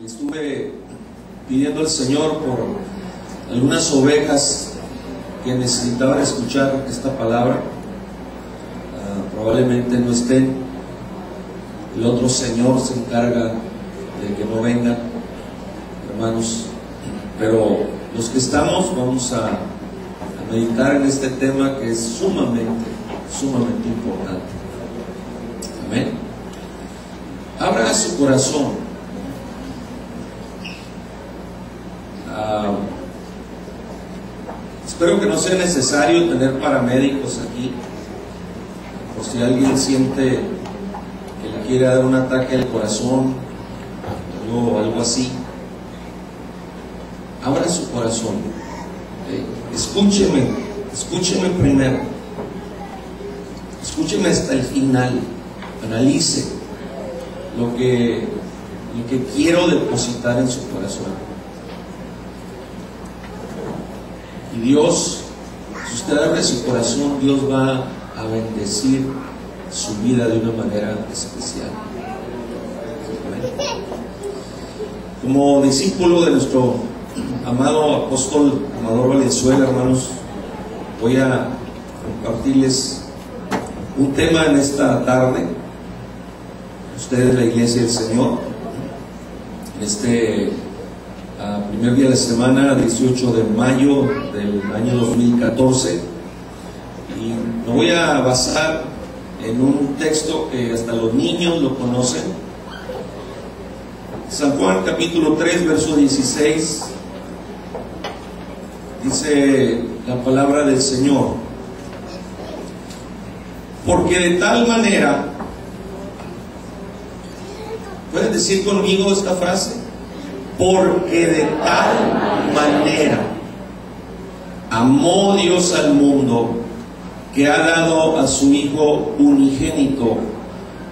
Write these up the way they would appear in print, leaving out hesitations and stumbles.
Estuve pidiendo al Señor por algunas ovejas que necesitaban escuchar esta palabra. Probablemente no estén. El otro Señor se encarga de que no vengan, hermanos. Pero los que estamos vamos a meditar en este tema que es sumamente importante. Amén. Abra su corazón. Espero que no sea necesario tener paramédicos aquí, por si alguien siente que le quiere dar un ataque al corazón o algo así. Abra su corazón. Escúcheme primero. Escúcheme hasta el final. Analice lo que quiero depositar en su corazón. Y Dios, si usted abre su corazón, Dios va a bendecir su vida de una manera especial. Como discípulo de nuestro amado apóstol Amador Valenzuela, hermanos, voy a compartirles un tema en esta tarde. Ustedes, la Iglesia del Señor, en este primer día de la semana, 18 de mayo del año 2014, y me voy a basar en un texto que hasta los niños lo conocen. San Juan capítulo 3 verso 16 dice la palabra del Señor: porque de tal manera, ¿pueden decir conmigo esta frase? Porque de tal manera amó Dios al mundo, que ha dado a su Hijo unigénito,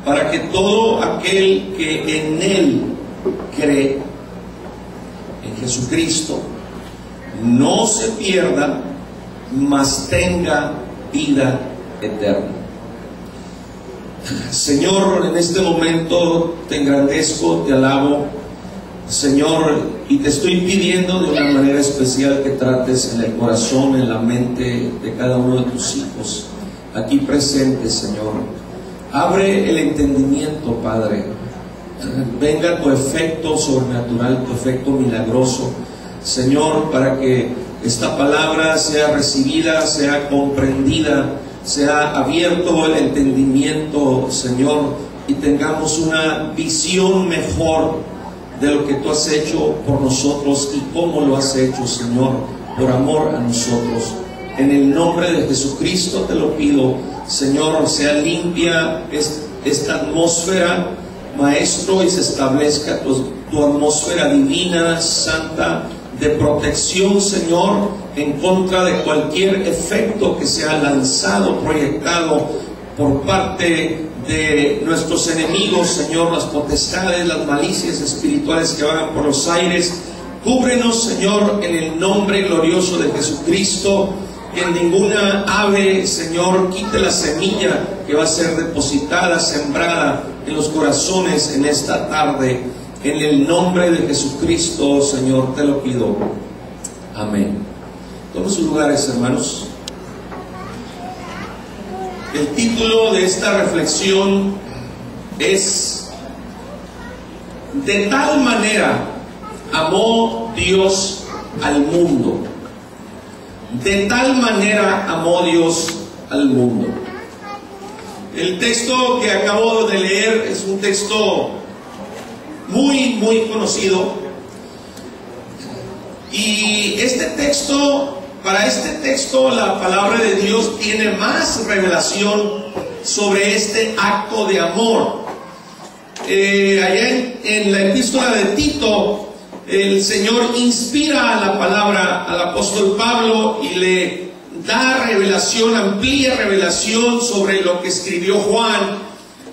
para que todo aquel que en Él cree, en Jesucristo, no se pierda, mas tenga vida eterna. Señor, en este momento te engrandezco, te alabo, Señor, y te estoy pidiendo de una manera especial que trates en el corazón, en la mente de cada uno de tus hijos aquí presentes, Señor. Abre el entendimiento, Padre. Venga tu efecto sobrenatural, tu efecto milagroso, Señor, para que esta palabra sea recibida, sea comprendida, sea abierto el entendimiento, Señor, y tengamos una visión mejor de lo que tú has hecho por nosotros y cómo lo has hecho, Señor, por amor a nosotros. En el nombre de Jesucristo te lo pido, Señor, sea limpia esta atmósfera, Maestro, y se establezca tu atmósfera divina, santa, de protección, Señor, en contra de cualquier efecto que sea lanzado, proyectado por parte de nuestros enemigos, Señor, las potestades, las malicias espirituales que vagan por los aires. Cúbrenos, Señor, en el nombre glorioso de Jesucristo. Que ninguna ave, Señor, quite la semilla que va a ser depositada, sembrada en los corazones en esta tarde. En el nombre de Jesucristo, Señor, te lo pido. Amén. Tomen sus lugares, hermanos. El título de esta reflexión es: de tal manera amó Dios al mundo. De tal manera amó Dios al mundo. El texto que acabo de leer es un texto muy conocido. Y para este texto la palabra de Dios tiene más revelación sobre este acto de amor. Allá en la epístola de Tito, el Señor inspira la palabra al apóstol Pablo y le da revelación, amplía revelación sobre lo que escribió Juan.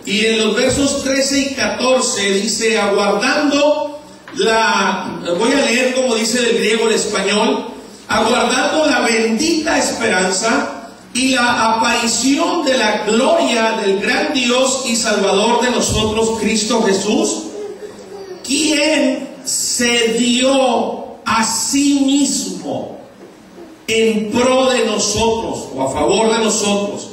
Y en los versos 13 y 14 dice: aguardando voy a leer como dice del griego al español, aguardando la bendita esperanza y la aparición de la gloria del gran Dios y Salvador de nosotros, Cristo Jesús, quien se dio a sí mismo en pro de nosotros o a favor de nosotros,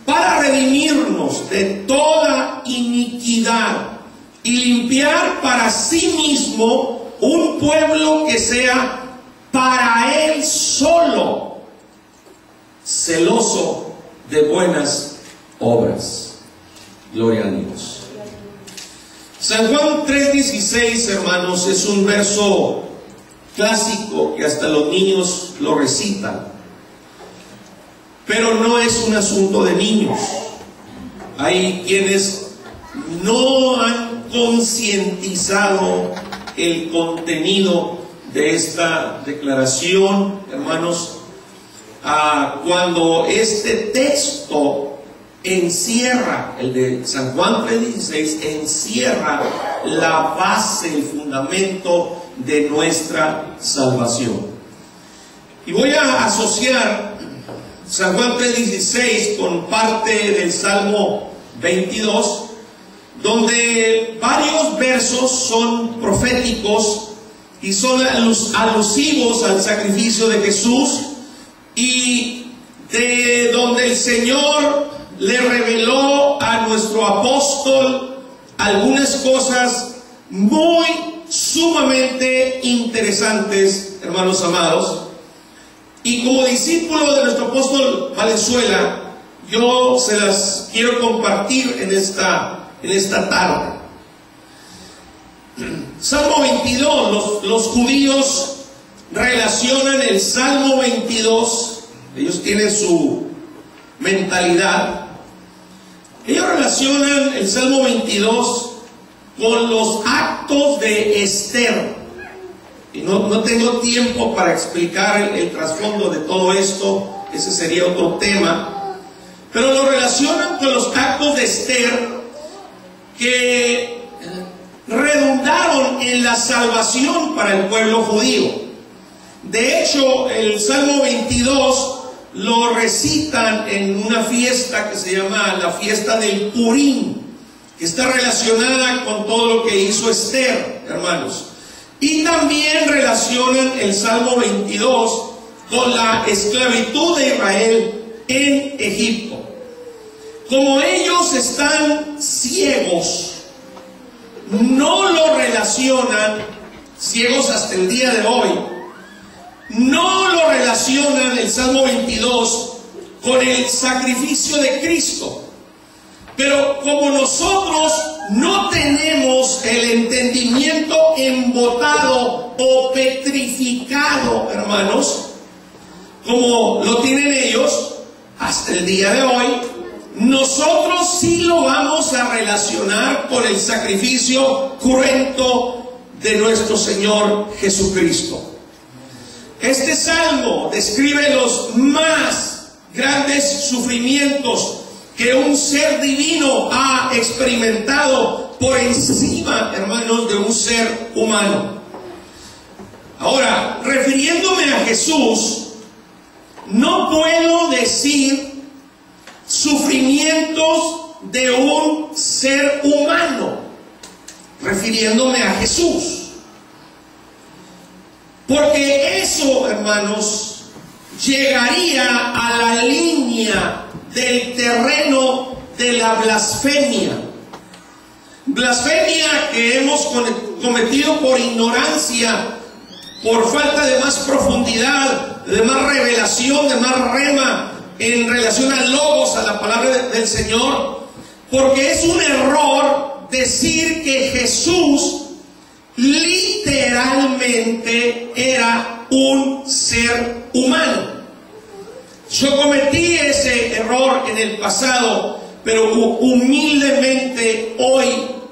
para redimirnos de toda iniquidad y limpiar para sí mismo un pueblo que sea para Él solo, celoso de buenas obras. Gloria a Dios. San Juan 3:16, hermanos, es un verso clásico que hasta los niños lo recitan, pero no es un asunto de niños. Hay quienes no han concientizado el contenido de esta declaración, hermanos, cuando este texto encierra, el de San Juan 3:16, encierra la base, el fundamento de nuestra salvación. Y voy a asociar San Juan 3:16 con parte del Salmo 22, donde varios versos son proféticos y son alusivos al sacrificio de Jesús, y de donde el Señor le reveló a nuestro apóstol algunas cosas muy sumamente interesantes, hermanos amados. Y como discípulo de nuestro apóstol Valenzuela, yo se las quiero compartir en esta tarde. Salmo 22, los judíos relacionan el Salmo 22, ellos tienen su mentalidad, ellos relacionan el Salmo 22 con los actos de Esther. Y no tengo tiempo para explicar el trasfondo de todo esto, ese sería otro tema, pero lo relacionan con los actos de Esther que redundaron en la salvación para el pueblo judío. De hecho, el Salmo 22 lo recitan en una fiesta que se llama la fiesta del Purim, que está relacionada con todo lo que hizo Esther, hermanos. Y también relacionan el Salmo 22 con la esclavitud de Israel en Egipto. Como ellos están ciegos, no lo relacionan, ciegos hasta el día de hoy, no lo relacionan el Salmo 22 con el sacrificio de Cristo. Pero como nosotros no tenemos el entendimiento embotado o petrificado, hermanos, como lo tienen ellos hasta el día de hoy, nosotros sí lo vamos a relacionar con el sacrificio cruento de nuestro Señor Jesucristo. Este salmo describe los más grandes sufrimientos que un ser divino ha experimentado por encima, hermanos, de un ser humano. Ahora, refiriéndome a Jesús, no puedo decir sufrimientos de un ser humano, refiriéndome a Jesús. Porque eso, hermanos, llegaría a la línea del terreno de la blasfemia. Blasfemia que hemos cometido por ignorancia, por falta de más profundidad, de más revelación, de más rema en relación al logos, a la palabra del Señor. Porque es un error decir que Jesús literalmente era un ser humano. Yo cometí ese error en el pasado, pero humildemente hoy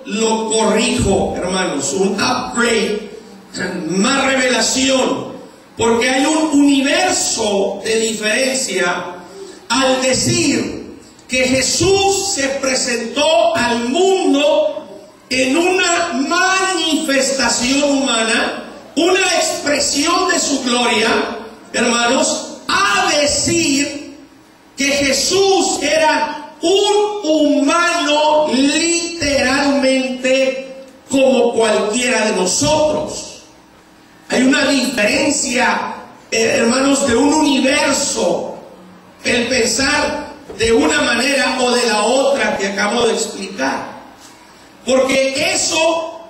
lo corrijo, hermanos. Un upgrade, más revelación, porque hay un universo de diferencia al decir que Jesús se presentó al mundo en una manifestación humana, una expresión de su gloria, hermanos, a decir que Jesús era un humano literalmente como cualquiera de nosotros. una diferencia, hermanos, de un universo, el pensar de una manera o de la otra que acabo de explicar. Porque eso,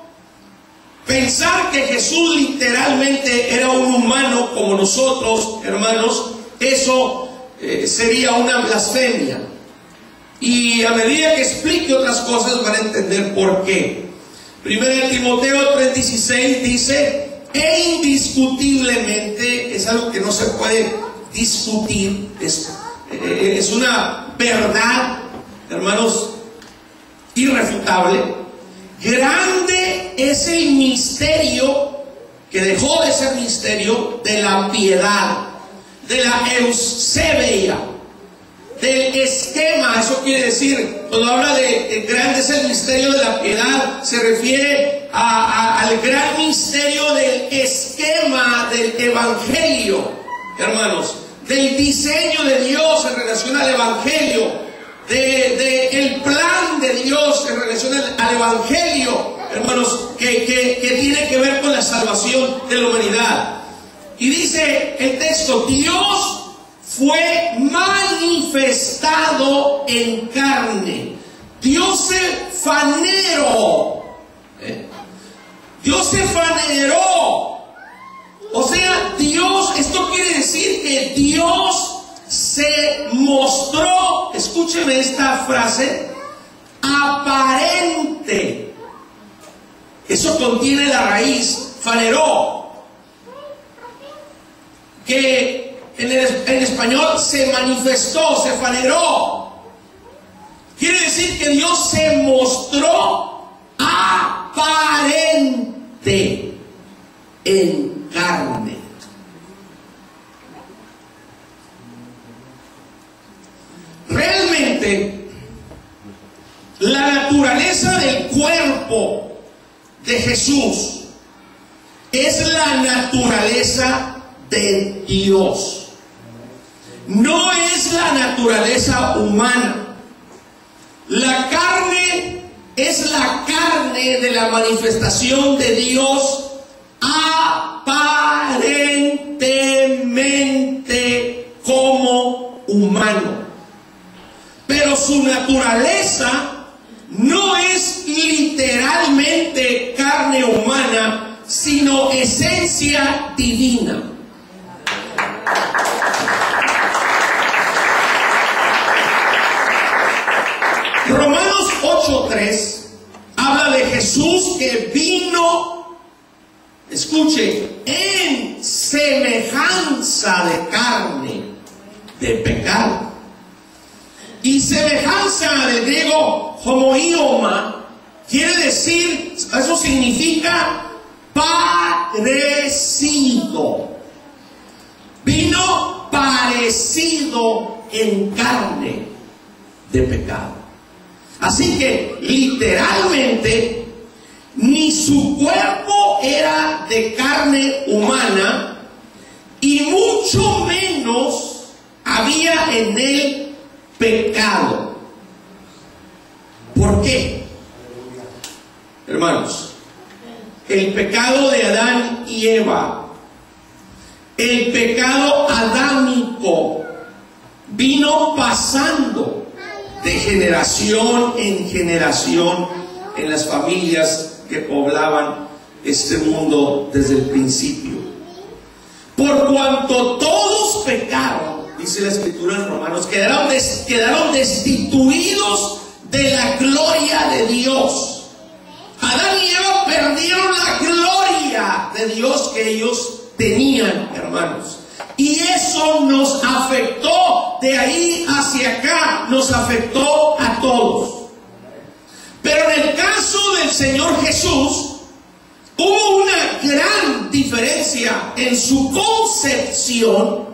pensar que Jesús literalmente era un humano como nosotros, hermanos, eso sería una blasfemia. Y a medida que explique otras cosas van a entender por qué. Primero de Timoteo 3:16 dice: e indiscutiblemente, es algo que no se puede discutir, es una verdad, hermanos, irrefutable. Grande es el misterio, que dejó de ser misterio, de la piedad, de la eusebia, del esquema. Eso quiere decir, cuando habla de grande es el misterio de la piedad, se refiere al gran misterio del esquema del evangelio, hermanos, del diseño de Dios en relación al evangelio, el plan de Dios en relación al evangelio, hermanos, que tiene que ver con la salvación de la humanidad. Y dice el texto: Dios fue manifestado en carne. Dios se faneró. Dios se faneró. O sea, Dios, esto quiere decir que Dios se mostró, escúcheme esta frase, aparente. Eso contiene la raíz, faneró, que en español se manifestó, se faneró. Quiere decir que Dios se mostró aparente en carne. Realmente, la naturaleza del cuerpo de Jesús es la naturaleza de Dios. No es la naturaleza humana. La carne es la carne de la manifestación de Dios aparentemente como humano. Pero su naturaleza no es literalmente carne humana, sino esencia divina. Romanos 8:3 habla de Jesús que vino, escuche, en semejanza de carne, de pecado. Y semejanza del griego homoioma quiere decir, eso significa parecido. Vino parecido en carne de pecado. Así que literalmente ni su cuerpo era de carne humana y mucho menos había en él pecado. ¿Por qué? Hermanos, el pecado de Adán y Eva, el pecado adámico, vino pasando de generación en generación en las familias que poblaban este mundo desde el principio. Por cuanto todos pecaron, dice la Escritura en Romanos, quedaron destituidos de la gloria de Dios. Adán y Eva perdieron la gloria de Dios que ellos tenían, hermanos. Y eso nos afectó de ahí hacia acá, nos afectó a todos. Pero en el caso del Señor Jesús, hubo una gran diferencia en su concepción,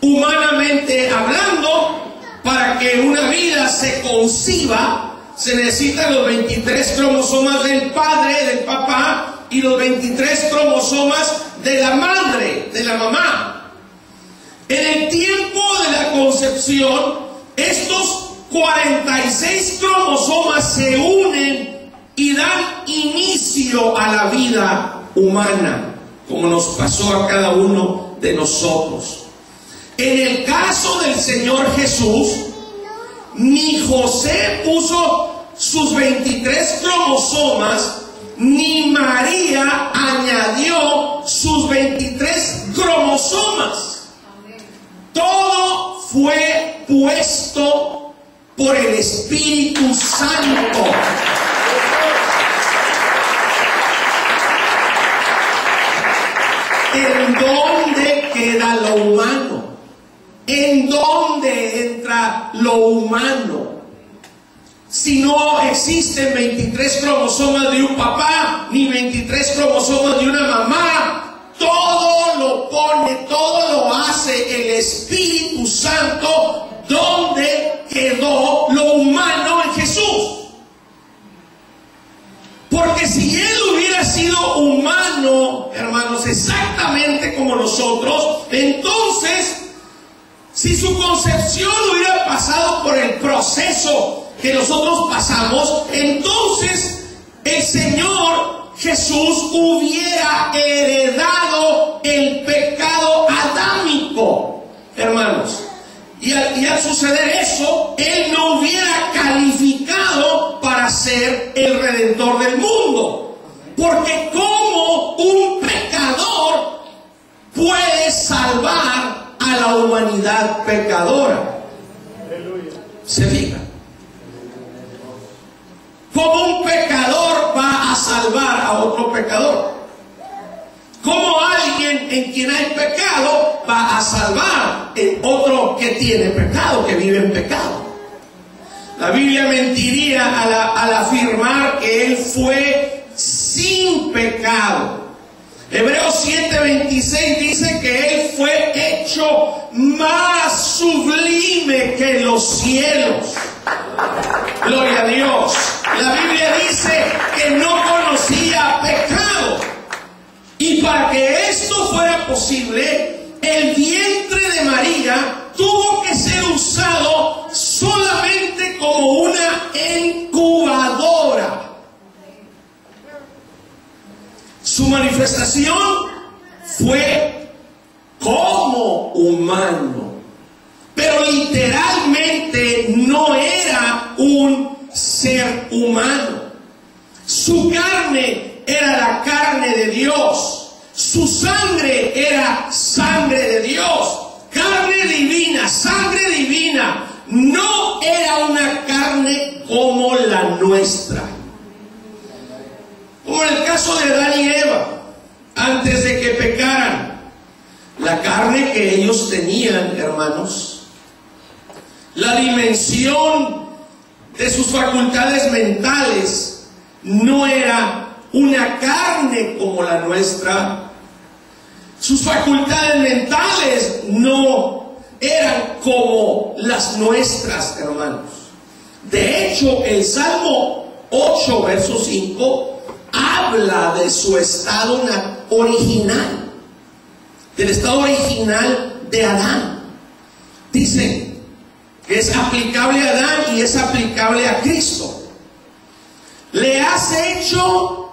humanamente hablando. Para que una vida se conciba, se necesitan los 23 cromosomas del padre, del papá, y los 23 cromosomas de la madre, de la mamá. En el tiempo de la concepción, estos 46 cromosomas se unen y dan inicio a la vida humana. como nos pasó a cada uno de nosotros. En el caso del Señor Jesús, ni José puso sus 23 cromosomas, ni María añadió sus 23 cromosomas. Todo fue puesto por el Espíritu Santo. ¿En dónde queda lo humano? ¿En dónde entra lo humano? Si no existen 23 cromosomas de un papá, ni 23 cromosomas de una mamá, todo lo pone, todo lo hace el Espíritu Santo. ¿Dónde quedó lo humano en Jesús? Porque si Él hubiera sido humano, hermanos, exactamente como nosotros, entonces, si su concepción hubiera pasado por el proceso que nosotros pasamos, entonces el Señor Jesús hubiera heredado el pecado adámico, hermanos. Y al suceder eso, Él no hubiera calificado para ser el Redentor del mundo. Porque ¿cómo un pecador puede salvar a la humanidad pecadora? ¿Se fija? ¿Cómo un pecador va a salvar a otro pecador? ¿Cómo alguien en quien hay pecado va a salvar a otro que tiene pecado, que vive en pecado? La Biblia mentiría al afirmar que Él fue sin pecado. Hebreos 7:26 dice que Él fue hecho más sublime que los cielos. Gloria a Dios. La Biblia dice que no conocía pecado. Y para que esto fuera posible, el vientre de María tuvo que ser usado solamente como una incubadora. Su manifestación fue como humano, pero literalmente no era un ser humano. Su carne era la carne de Dios, su sangre era sangre de Dios, carne divina, sangre divina. No era una carne como la nuestra. Como en el caso de Adán y Eva, antes de que pecaran, la carne que ellos tenían, hermanos, la dimensión de sus facultades mentales no era una carne como la nuestra. Sus facultades mentales no eran como las nuestras, hermanos. De hecho, el Salmo 8, verso 5, habla de su estado original, del estado original de Adán. Dice que es aplicable a Adán y es aplicable a Cristo. Le has hecho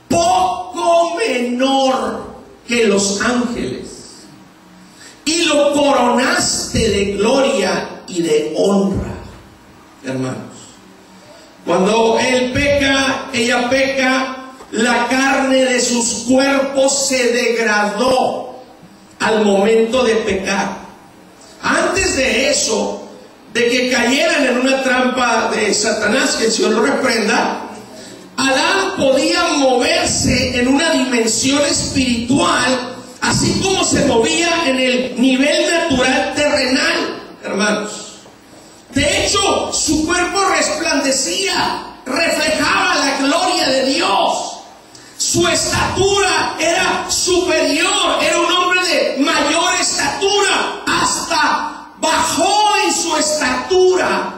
poco menor que los ángeles y lo coronaste de gloria y de honra. Hermanos, cuando él peca, ella peca, la carne de sus cuerpos se degradó al momento de pecar. Antes de eso, de que cayeran en una trampa de Satanás, que el Señor lo reprenda, Adán podía moverse en una dimensión espiritual, así como se movía en el nivel natural terrenal, hermanos. De hecho, su cuerpo resplandecía, reflejaba la gloria de Dios. Su estatura era superior, era un hombre de mayor estatura, hasta bajó en su estatura,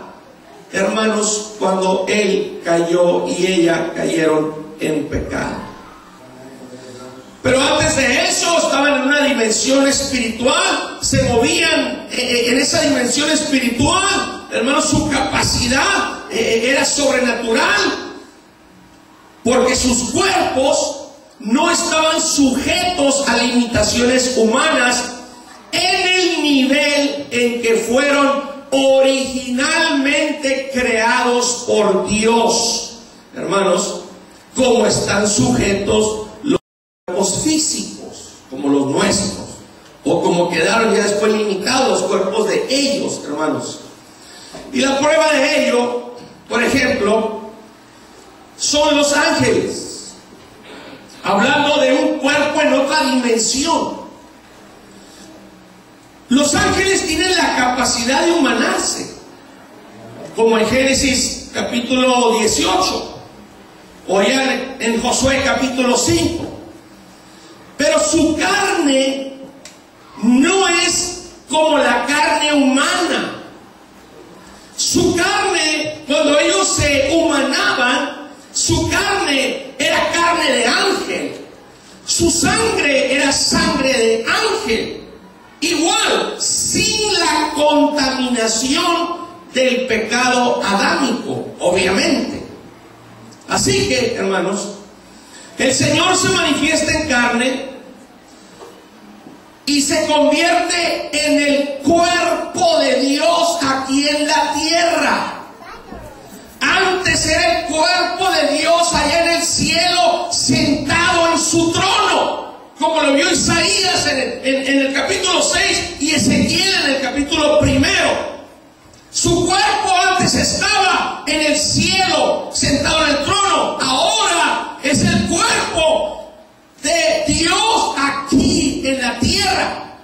hermanos, cuando él cayó y ella cayeron en pecado. Pero antes de eso estaban en una dimensión espiritual, se movían en esa dimensión espiritual, hermanos. Su capacidad era sobrenatural, porque sus cuerpos no estaban sujetos a limitaciones humanas en el nivel en que fueron originalmente creados por Dios, hermanos, como están sujetos los cuerpos físicos, como los nuestros, o como quedaron ya después limitados los cuerpos de ellos, hermanos. Y la prueba de ello, por ejemplo, son los ángeles, hablando de un cuerpo en otra dimensión. Los ángeles tienen la capacidad de humanarse, como en Génesis capítulo 18, o allá en Josué capítulo 5. Pero su carne no es como la carne humana. Su carne, cuando ellos se humanaban, su carne era carne de ángel. Su sangre era sangre de ángel. Igual, sin la contaminación del pecado adámico, obviamente. Así que, hermanos, el Señor se manifiesta en carne y se convierte en el cuerpo de Dios aquí en la tierra. Antes era el cuerpo de Dios allá en el cielo, sentado en su trono, como lo vio Isaías en el capítulo 6 y Ezequiel en el capítulo 1. Su cuerpo antes estaba en el cielo, sentado en el trono. Ahora es el cuerpo de Dios aquí en la tierra.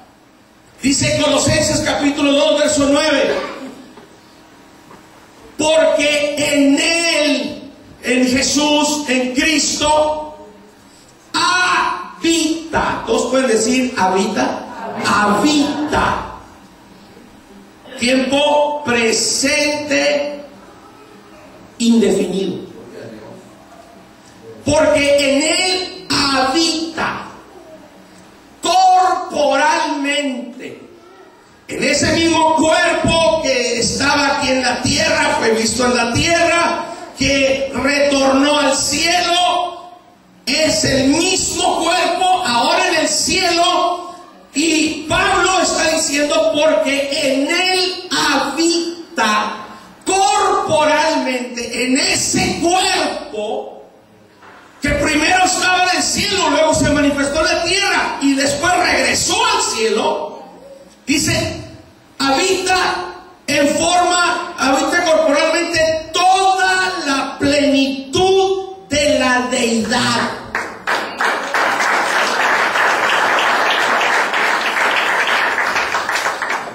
Dice Colosenses capítulo 2, verso 9. Porque en Él, en Jesús, en Cristo, habita. ¿Todos pueden decir habita? Habita. Tiempo presente indefinido. Porque en Él habita corporalmente. En ese mismo cuerpo que estaba aquí en la tierra, fue visto en la tierra, que retornó al cielo, es el mismo cuerpo ahora en el cielo. Y Pablo está diciendo porque en Él habita corporalmente, en ese cuerpo que primero estaba en el cielo, luego se manifestó en la tierra y después regresó al cielo. Dice, habita corporalmente toda la plenitud de la deidad.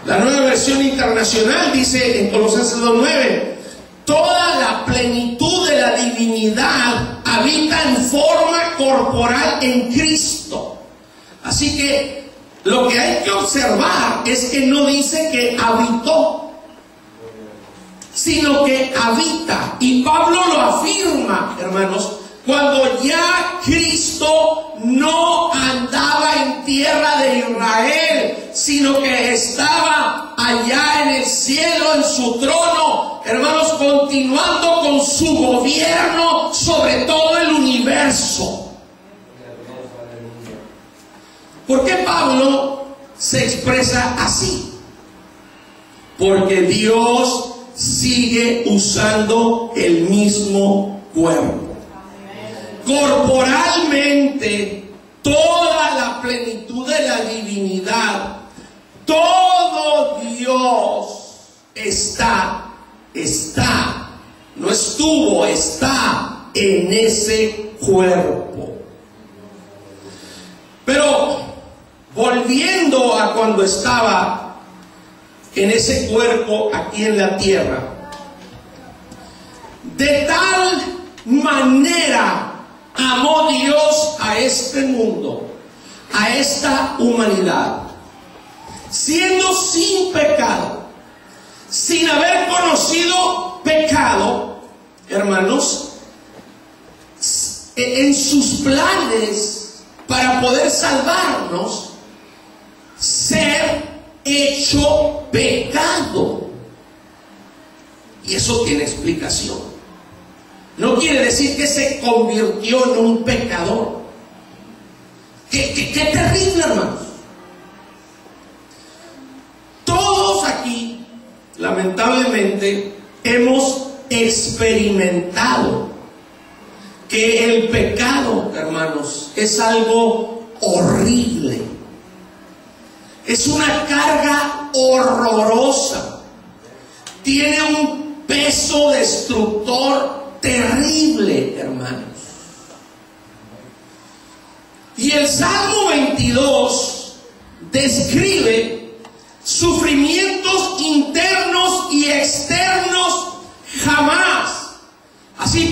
La Nueva Versión Internacional dice en Colosenses 2:9, toda la plenitud de la divinidad habita en forma corporal en Cristo. Así que lo que hay que observar es que no dice que habitó, sino que habita. Y Pablo lo afirma, hermanos, cuando ya Cristo no andaba en tierra de Israel, sino que estaba allá en el cielo, en su trono, hermanos, continuando con su gobierno sobre todo el universo. ¿Por qué Pablo se expresa así? Porque Dios sigue usando el mismo cuerpo. Corporalmente, toda la plenitud de la divinidad, todo Dios está, no estuvo, está en ese cuerpo. Pero volviendo a cuando estaba en ese cuerpo aquí en la tierra, de tal manera amó Dios a este mundo, a esta humanidad, siendo sin pecado, sin haber conocido pecado, hermanos, en sus planes para poder salvarnos, ser hecho pecado. Y eso tiene explicación. No quiere decir que se convirtió en un pecador. Qué terrible, hermanos. Todos aquí, lamentablemente, hemos experimentado que el pecado, hermanos, es algo horrible. Es una carga horrorosa. Tiene un peso destructor terrible, hermanos. Y el Salmo 22 describe sufrimientos internos y externos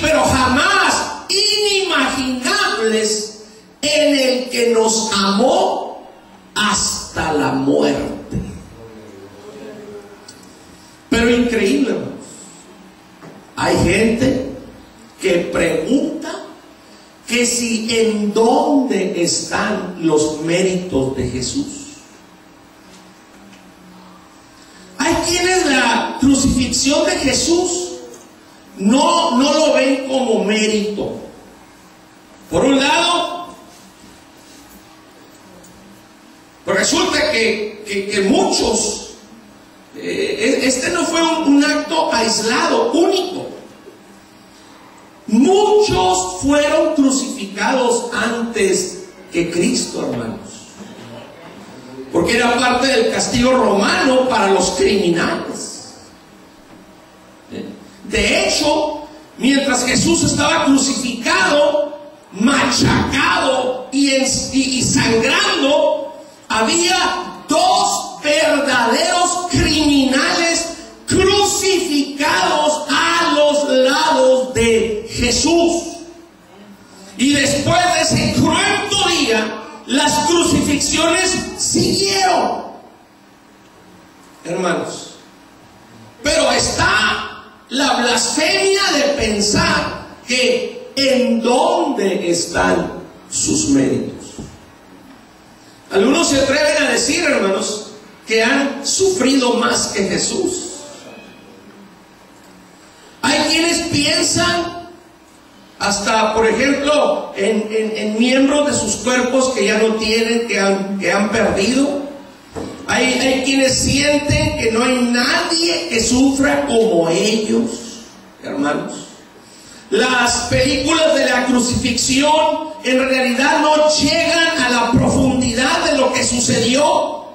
pero jamás inimaginables en el que nos amó hasta la muerte. Pero increíble, hermanos. Hay gente que pregunta que si en dónde están los méritos de Jesús. Hay quienes la crucifixión de Jesús no lo ven como mérito. Por un lado, pues resulta que muchos, este no fue un acto aislado, único. Muchos fueron crucificados antes que Cristo, hermanos, porque era parte del castigo romano para los criminales. De hecho, mientras Jesús estaba crucificado, machacado y sangrando, había dos verdaderos criminales crucificados a los lados de Jesús. Y después de ese cruento día, las crucifixiones siguieron, hermanos. Pero está la blasfemia de pensar que en dónde están sus méritos. Algunos se atreven a decir, hermanos, que han sufrido más que Jesús. Hay quienes piensan hasta, por ejemplo, en miembros de sus cuerpos que ya no tienen, que han perdido. Hay quienes sienten que no hay nadie que sufra como ellos, hermanos. Las películas de la crucifixión en realidad no llegan a la profundidad de lo que sucedió.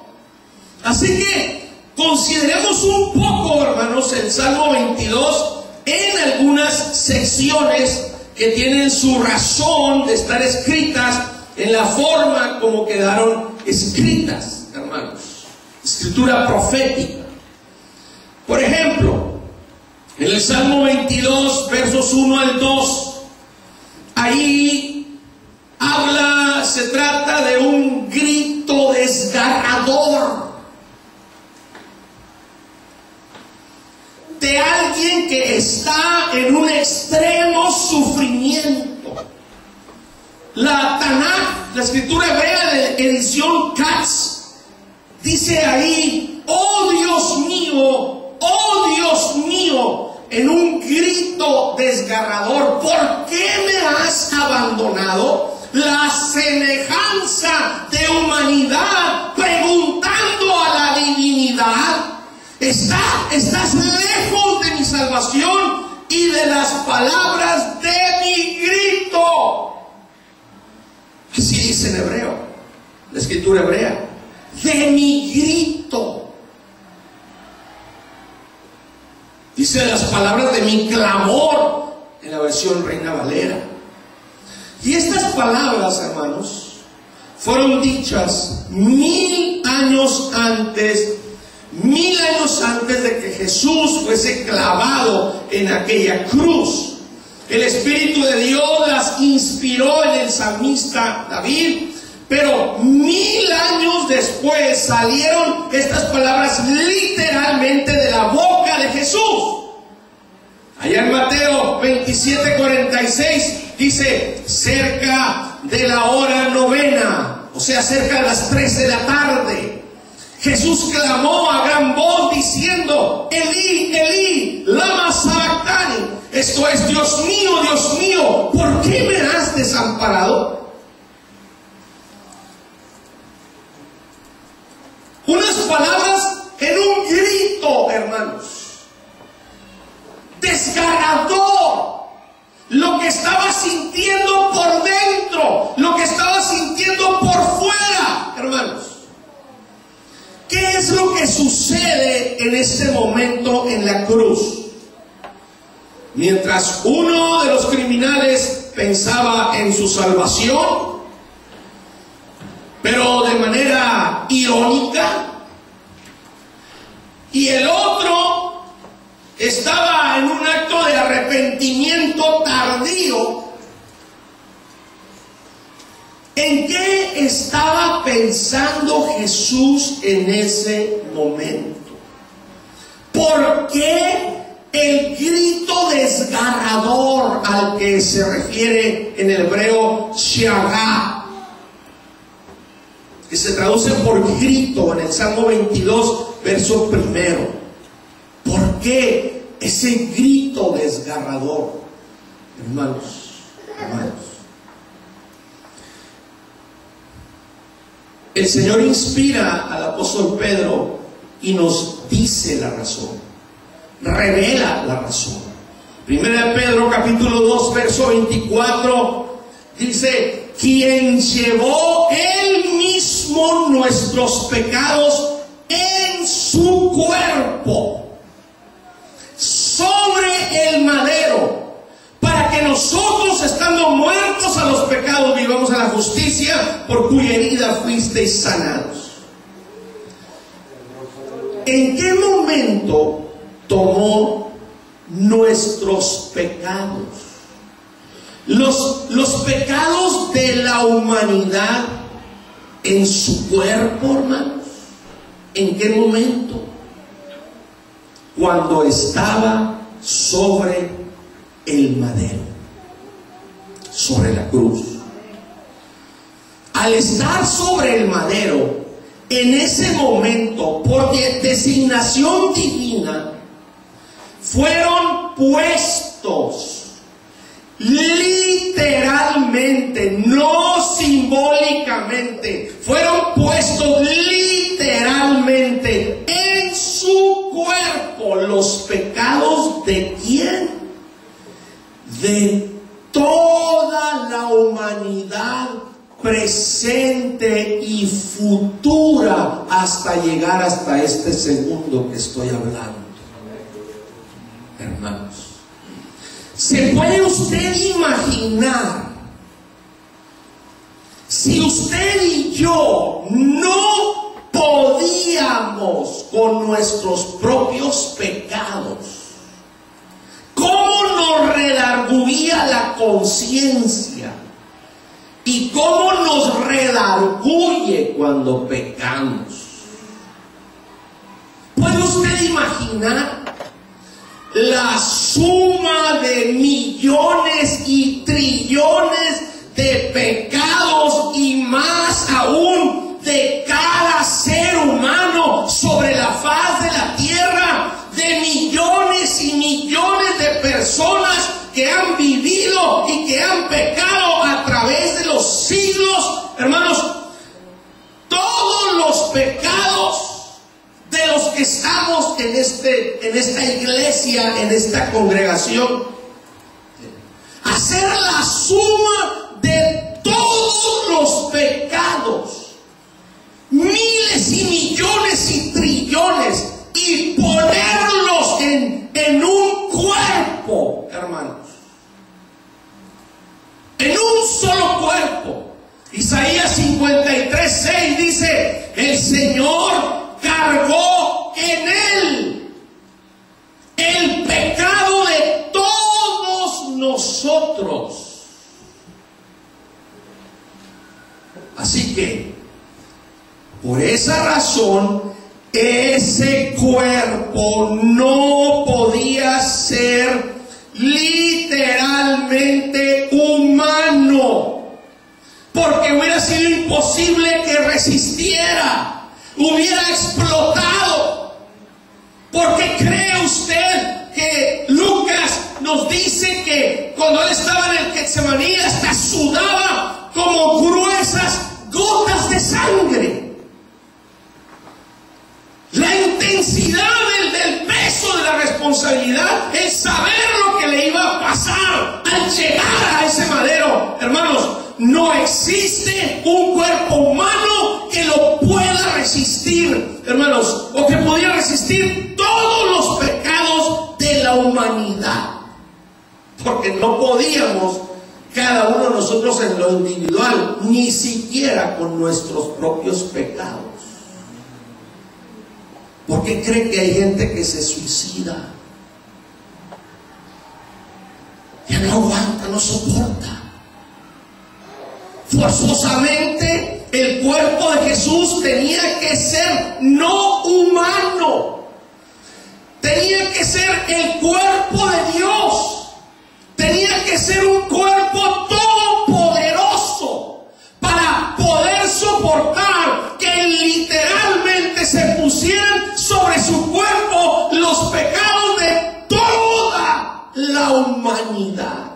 Así que consideremos un poco, hermanos, el Salmo 22 en algunas secciones que tienen su razón de estar escritas en la forma como quedaron escritas, hermanos. Escritura profética. Por ejemplo, en el Salmo 22, versos 1 al 2, ahí se trata de un grito desgarrador de alguien que está en un extremo sufrimiento. La Tanaj, la escritura hebrea de edición Katz, dice ahí: oh Dios mío, en un grito desgarrador, ¿por qué me has abandonado? La semejanza de humanidad preguntando a la divinidad. Estás lejos de mi salvación y de las palabras de mi grito. Así dice en hebreo, la escritura hebrea. De mi grito. Dice las palabras de mi clamor en la versión Reina Valera. Y estas palabras, hermanos, fueron dichas 1000 años antes de que Jesús fuese clavado en aquella cruz. El Espíritu de Dios las inspiró en el salmista David. Pero 1000 años después salieron estas palabras literalmente de la boca de Jesús. Allá en Mateo 27:46 dice: cerca de la hora novena, o sea, cerca de las 3 de la tarde, Jesús clamó a gran voz diciendo: Elí, Elí, lama sabactani. Esto es: Dios mío, ¿por qué me has desamparado? en ese momento en la cruz. Mientras uno de los criminales pensaba en su salvación, pero de manera irónica, y el otro estaba en un acto de arrepentimiento tardío. ¿En qué estaba pensando Jesús en ese momento? ¿Por qué el grito desgarrador al que se refiere en el hebreo shagá, que se traduce por grito en el Salmo 22, verso 1? ¿Por qué ese grito desgarrador? Hermanos, el Señor inspira al apóstol Pedro y nos dice la razón, revela la razón. Primera de Pedro capítulo 2 verso 24 dice: quien llevó él mismo nuestros pecados en su cuerpo sobre el madero, para que nosotros, estando muertos a los pecados, vivamos a la justicia, por cuya herida fuisteis sanados. ¿En qué momento tomó nuestros pecados? Los pecados de la humanidad en su cuerpo, hermanos. ¿En qué momento? Cuando estaba sobre el madero, sobre la cruz. Al estar sobre el madero, en ese momento, por designación divina, fueron puestos literalmente, no simbólicamente, fueron puestos literalmente en su cuerpo los pecados ¿de quién? De toda la humanidad presente y futura hasta llegar hasta este segundo que estoy hablando. Hermanos, ¿se puede usted imaginar si usted y yo no podíamos con nuestros propios pecados? ¿Cómo nos redarguía la conciencia? ¿Y cómo nos redarguye cuando pecamos? ¿Puede usted imaginar la suma de millones y trillones de pecados, y más aún de cada ser humano sobre la faz de la tierra, de millones y millones de personas que han vivido y que han pecado a través de los siglos? Hermanos, todos los pecados de los que estamos en esta iglesia, en esta congregación, hacer la suma de todos los pecados, miles y millones y trillones, y ponerlos en un cuerpo, hermanos, en un solo cuerpo. Isaías 53:6 dice: el Señor cargó en él el pecado de todos nosotros. Así que, por esa razón, ese cuerpo no podía ser literalmente humano, porque hubiera sido imposible que resistiera, hubiera explotado. ¿Por qué cree usted que Lucas nos dice que cuando él estaba en el Getsemaní hasta sudaba como gruesas gotas de sangre? La intensidad del peso de la responsabilidad, el saber lo que le iba a pasar al llegar a ese madero. Hermanos, no existe un cuerpo humano que lo pueda resistir, hermanos, o que pudiera resistir todos los pecados de la humanidad. Porque no podíamos, cada uno de nosotros en lo individual, ni siquiera con nuestros propios pecados. ¿Por qué cree que hay gente que se suicida? Ya no aguanta, no soporta. Forzosamente el cuerpo de Jesús tenía que ser no humano. Tenía que ser el cuerpo de Dios. Tenía que ser un cuerpo todopoderoso para poder soportar que literalmente se pusieran sobre su cuerpo los pecados de toda la humanidad.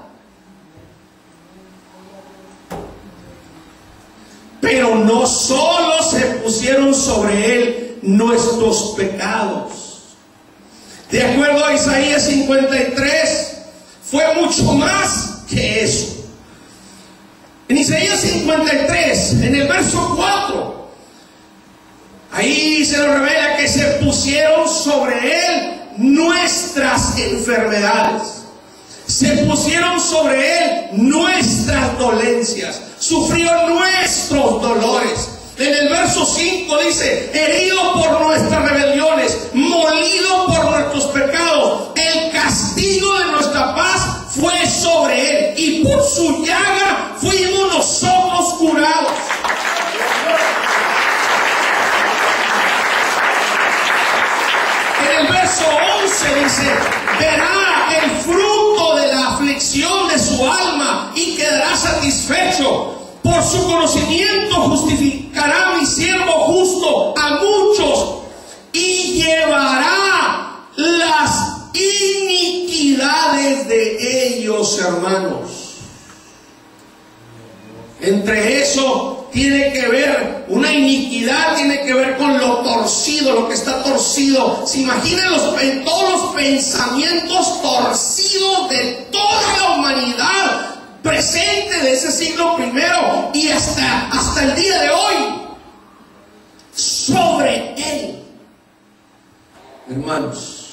Pero no solo se pusieron sobre él nuestros pecados. De acuerdo a Isaías 53, fue mucho más que eso. En Isaías 53, en el verso 4, ahí se nos revela que se pusieron sobre él nuestras enfermedades. Se pusieron sobre él nuestras dolencias. Sufrió nuestros dolores. En el verso 5 dice: herido por nuestras rebeliones, molido por nuestros pecados, el castigo de nuestra paz fue sobre él, y por su llaga fuimos nosotros curados. En el verso 11 dice: verá el fruto de la aflicción de su alma y quedará satisfecho. Por su conocimiento justificará mi siervo justo a muchos y llevará las iniquidades de ellos, hermanos. Entre eso tiene que ver, una iniquidad tiene que ver con lo torcido, lo que está torcido. Se imaginan todos los pensamientos torcidos de toda la humanidad presente de ese siglo primero y hasta el día de hoy sobre él. Hermanos,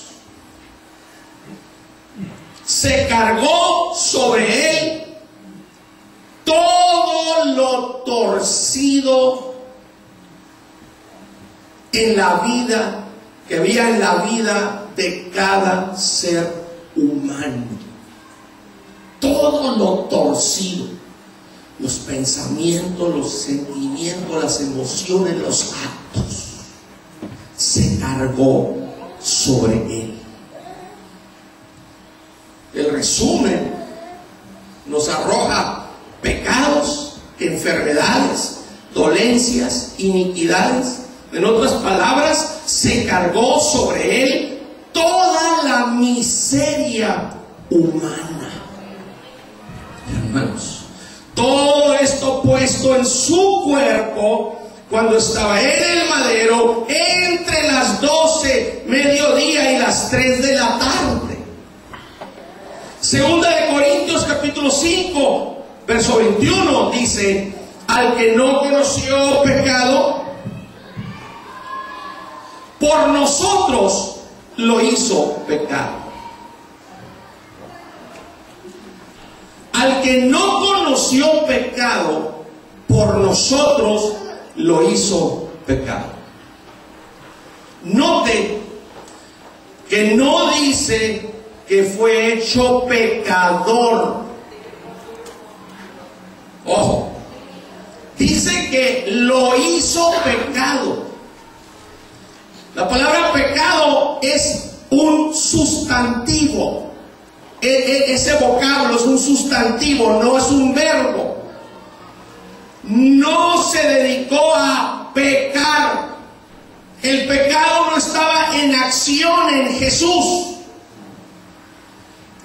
se cargó sobre él todo lo torcido en la vida, que había en la vida de cada ser humano. Todo lo torcido, los pensamientos, los sentimientos, las emociones, los actos, se cargó sobre él. El resumen nos arroja pecados, enfermedades, dolencias, iniquidades. En otras palabras, se cargó sobre él toda la miseria humana. Hermanos, todo esto puesto en su cuerpo cuando estaba en el madero entre las 12 mediodía y las 3 de la tarde. Segunda de Corintios capítulo 5 verso 21 dice: al que no conoció pecado, por nosotros lo hizo pecado. Al que no conoció pecado, por nosotros lo hizo pecado. Note que no dice que fue hecho pecador. Ojo, dice que lo hizo pecado. La palabra pecado es un sustantivo. Ese vocablo es un sustantivo, no es un verbo. No se dedicó a pecar. El pecado no estaba en acción en Jesús.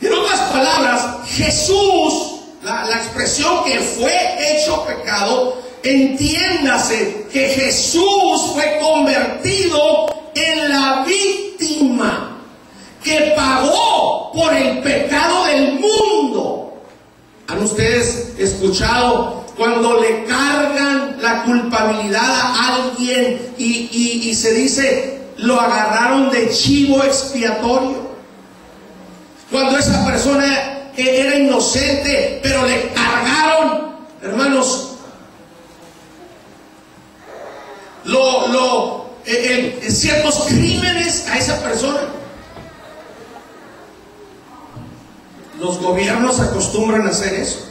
En otras palabras, Jesús, la expresión que fue hecho pecado, entiéndase que Jesús fue convertido en la víctima que pagó por el pecado del mundo. ¿Han ustedes escuchado cuando le cargan la culpabilidad a alguien y se dice, lo agarraron de chivo expiatorio? Cuando esa persona era inocente, pero le cargaron, hermanos, ciertos crímenes a esa persona. Los gobiernos acostumbran a hacer eso.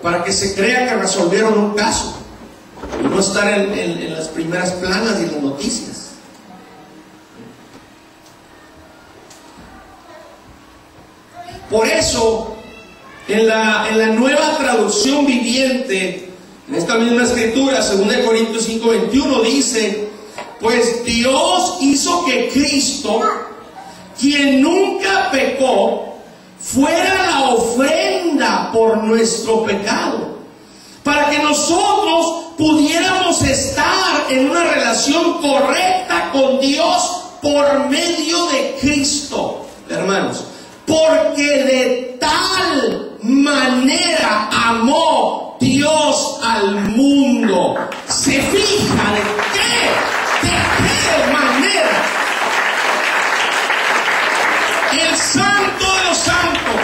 Para que se crea que resolvieron un caso y no estar en las primeras planas y en las noticias. Por eso, en la nueva traducción viviente, en esta misma escritura, 2 Corintios 5:21, dice: pues Dios hizo que Cristo, quien nunca pecó, fuera la ofrenda por nuestro pecado, para que nosotros pudiéramos estar en una relación correcta con Dios por medio de Cristo, hermanos. Porque de tal manera amó Dios al mundo. ¿Se fija de qué manera? El Santo de los Santos,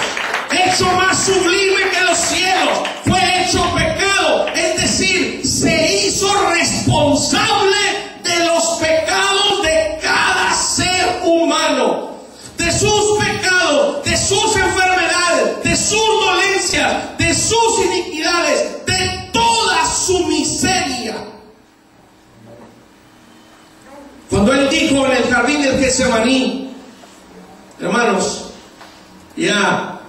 hecho más sublime que los cielos, fue hecho pecado, es decir, se hizo responsable de los pecados de cada ser humano, de sus pecados, de sus enfermedades, de sus dolencias, de sus iniquidades, de toda su miseria. Cuando Él dijo en el jardín del Getsemaní, hermanos, ya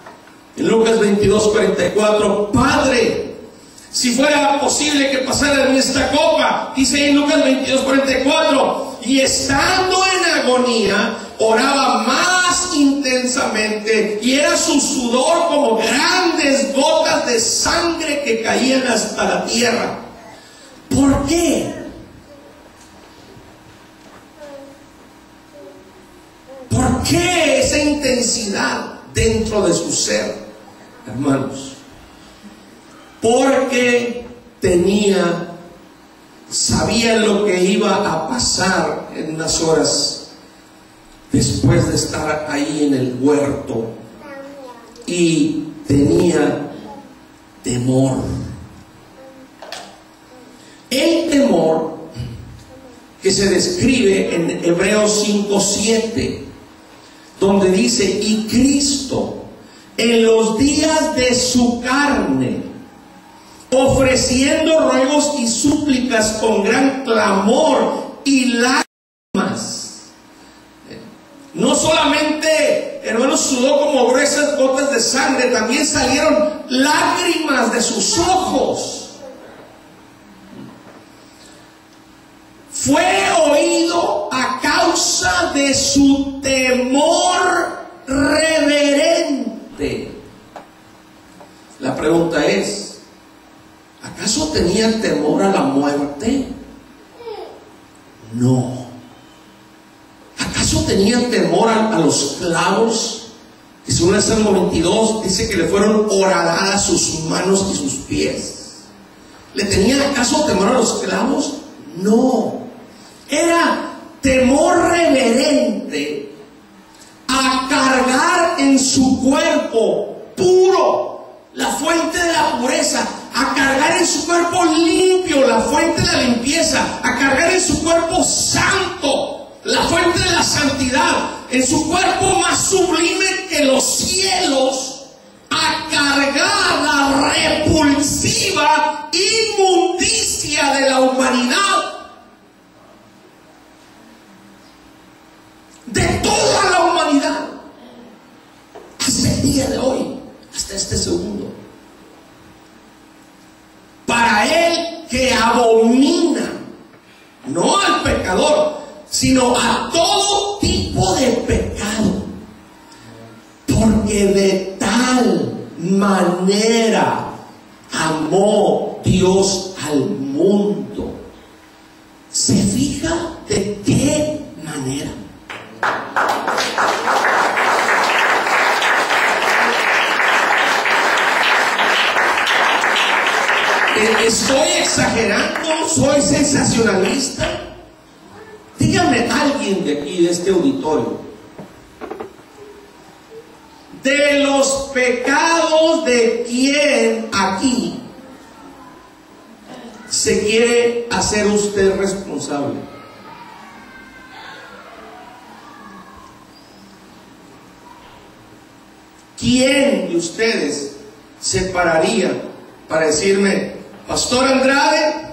en Lucas 22:44, Padre, si fuera posible que pasara en esta copa, dice en Lucas 22:44, y estando en agonía, oraba más intensamente, y era su sudor como grandes gotas de sangre que caían hasta la tierra. ¿Por qué? ¿Por qué esa intensidad dentro de su ser, hermanos? Porque sabía lo que iba a pasar en unas horas después de estar ahí en el huerto, y tenía temor. El temor que se describe en Hebreos 5:7, donde dice: y Cristo, en los días de su carne, ofreciendo ruegos y súplicas con gran clamor y lágrimas, no solamente, hermanos, sudó como gruesas gotas de sangre, también salieron lágrimas de sus ojos. Fue oído a causa de su temor reverente. La pregunta es: ¿acaso tenía temor a la muerte? No. ¿Acaso tenía temor a los clavos? Que según el Salmo 22 dice que le fueron horadadas sus manos y sus pies. ¿Le tenían acaso temor a los clavos? No. Era temor reverente a cargar en su cuerpo puro la fuente de la pureza, a cargar en su cuerpo limpio la fuente de la limpieza, a cargar en su cuerpo santo la fuente de la santidad, en su cuerpo más sublime que los cielos, a cargar la repulsiva inmundicia de la humanidad, de toda la humanidad, hasta el día de hoy, hasta este segundo. Para él que abomina, no al pecador, sino a todo tipo de pecado, porque de tal manera amó Dios al mundo. ¿Se fija de qué manera? ¿Estoy exagerando? ¿Soy sensacionalista? Dígame alguien de aquí, de este auditorio, de los pecados de quién aquí se quiere hacer usted responsable. ¿Quién de ustedes se pararía para decirme: Pastor Andrade,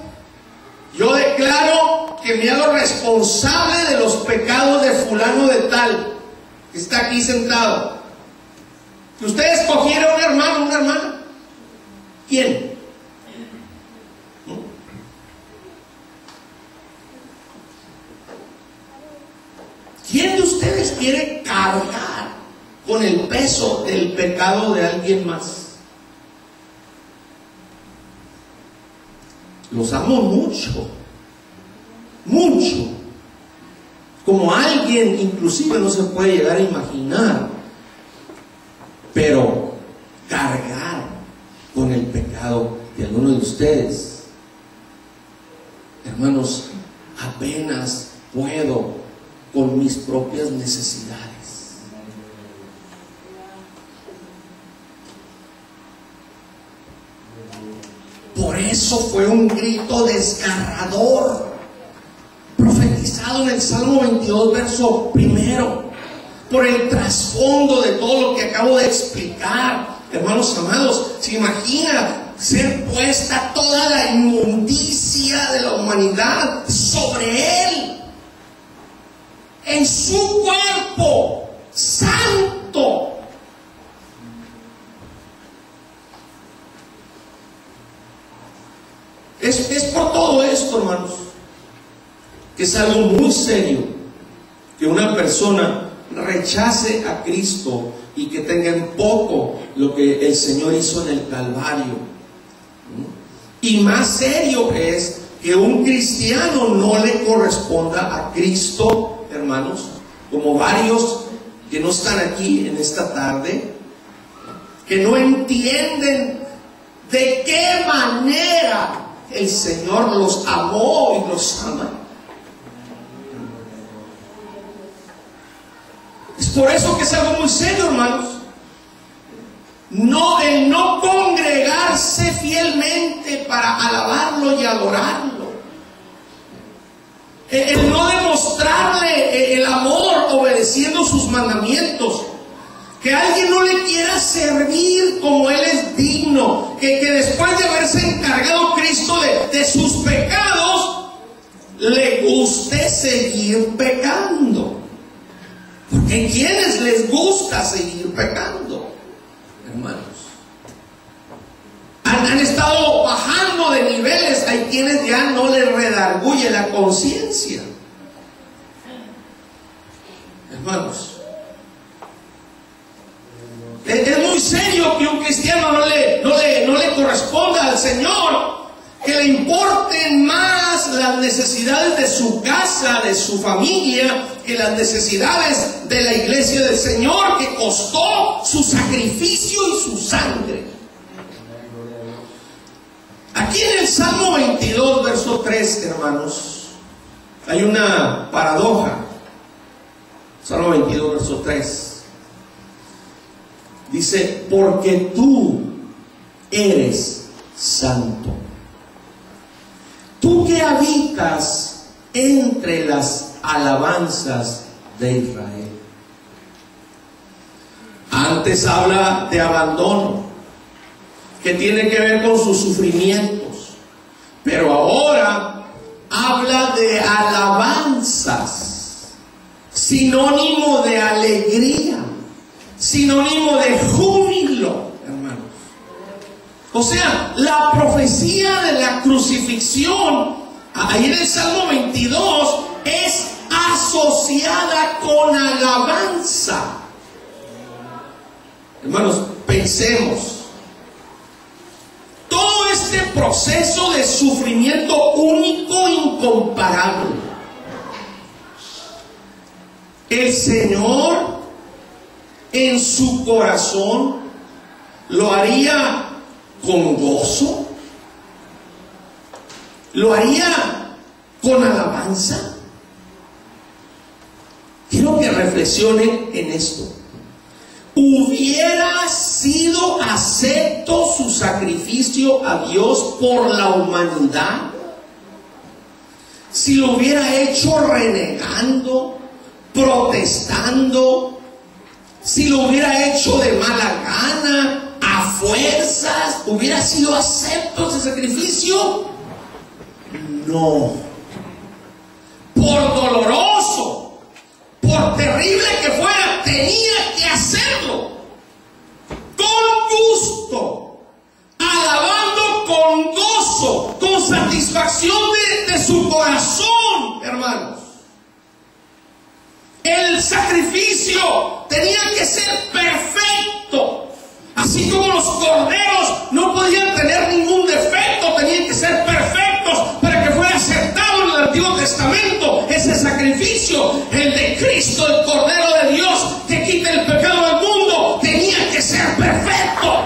yo declaro que me hago responsable de los pecados de fulano de tal, que está aquí sentado? Que usted escogiera un hermano, una hermana. ¿Quién? ¿Quién de ustedes quiere cargar con el peso del pecado de alguien más? Los amo mucho, mucho, como alguien inclusive no se puede llegar a imaginar, pero cargar con el pecado de alguno de ustedes, hermanos, apenas puedo con mis propias necesidades. Por eso fue un grito desgarrador profetizado en el Salmo 22, verso 1, por el trasfondo de todo lo que acabo de explicar. Hermanos amados, ¿se imagina ser puesta toda la inmundicia de la humanidad sobre Él, en su cuerpo santo? Es por todo esto, hermanos, que es algo muy serio que una persona rechace a Cristo y que tenga en poco lo que el Señor hizo en el Calvario. Y más serio es que un cristiano no le corresponda a Cristo, hermanos, como varios que no están aquí en esta tarde, que no entienden de qué manera el Señor los amó y los ama. Es por eso que es algo muy serio, hermanos. El no congregarse fielmente para alabarlo y adorarlo. El no demostrarle el amor obedeciendo sus mandamientos. Que alguien no le quiera servir como Él es digno. Que después de haberse encargado Cristo de sus pecados, le guste seguir pecando. Porque ¿a quiénes les gusta seguir pecando, hermanos? Han estado bajando de niveles. Hay quienes ya no les redarguye la conciencia, hermanos. Es muy serio que un cristiano no le corresponda al Señor que le importen más las necesidades de su casa, de su familia, que las necesidades de la iglesia del Señor, que costó su sacrificio y su sangre. Aquí en el Salmo 22, verso 3, hermanos, hay una paradoja. Salmo 22, verso 3. Dice: porque tú eres santo, tú que habitas entre las alabanzas de Israel. Antes habla de abandono, que tiene que ver con sus sufrimientos, pero ahora habla de alabanzas, sinónimo de alegría, sinónimo de júbilo, hermanos. O sea, la profecía de la crucifixión, ahí en el Salmo 22, es asociada con alabanza. Hermanos, pensemos. Todo este proceso de sufrimiento único, incomparable, el Señor en su corazón lo haría con gozo, ¿Lo haría con alabanza? Quiero que reflexionen en esto. ¿Hubiera sido acepto su sacrificio a Dios por la humanidad si lo hubiera hecho renegando, protestando, si lo hubiera hecho de mala gana, a fuerzas? ¿Hubiera sido acepto ese sacrificio? No. Por doloroso, por terrible que fuera, tenía que hacerlo con gusto, alabando con gozo, con satisfacción de su corazón, hermanos. El sacrificio tenía que ser perfecto. Así como los corderos no podían tener ningún defecto, tenían que ser perfectos para que fuera aceptado en el Antiguo Testamento ese sacrificio. El de Cristo, el Cordero de Dios, que quita el pecado del mundo, tenía que ser perfecto.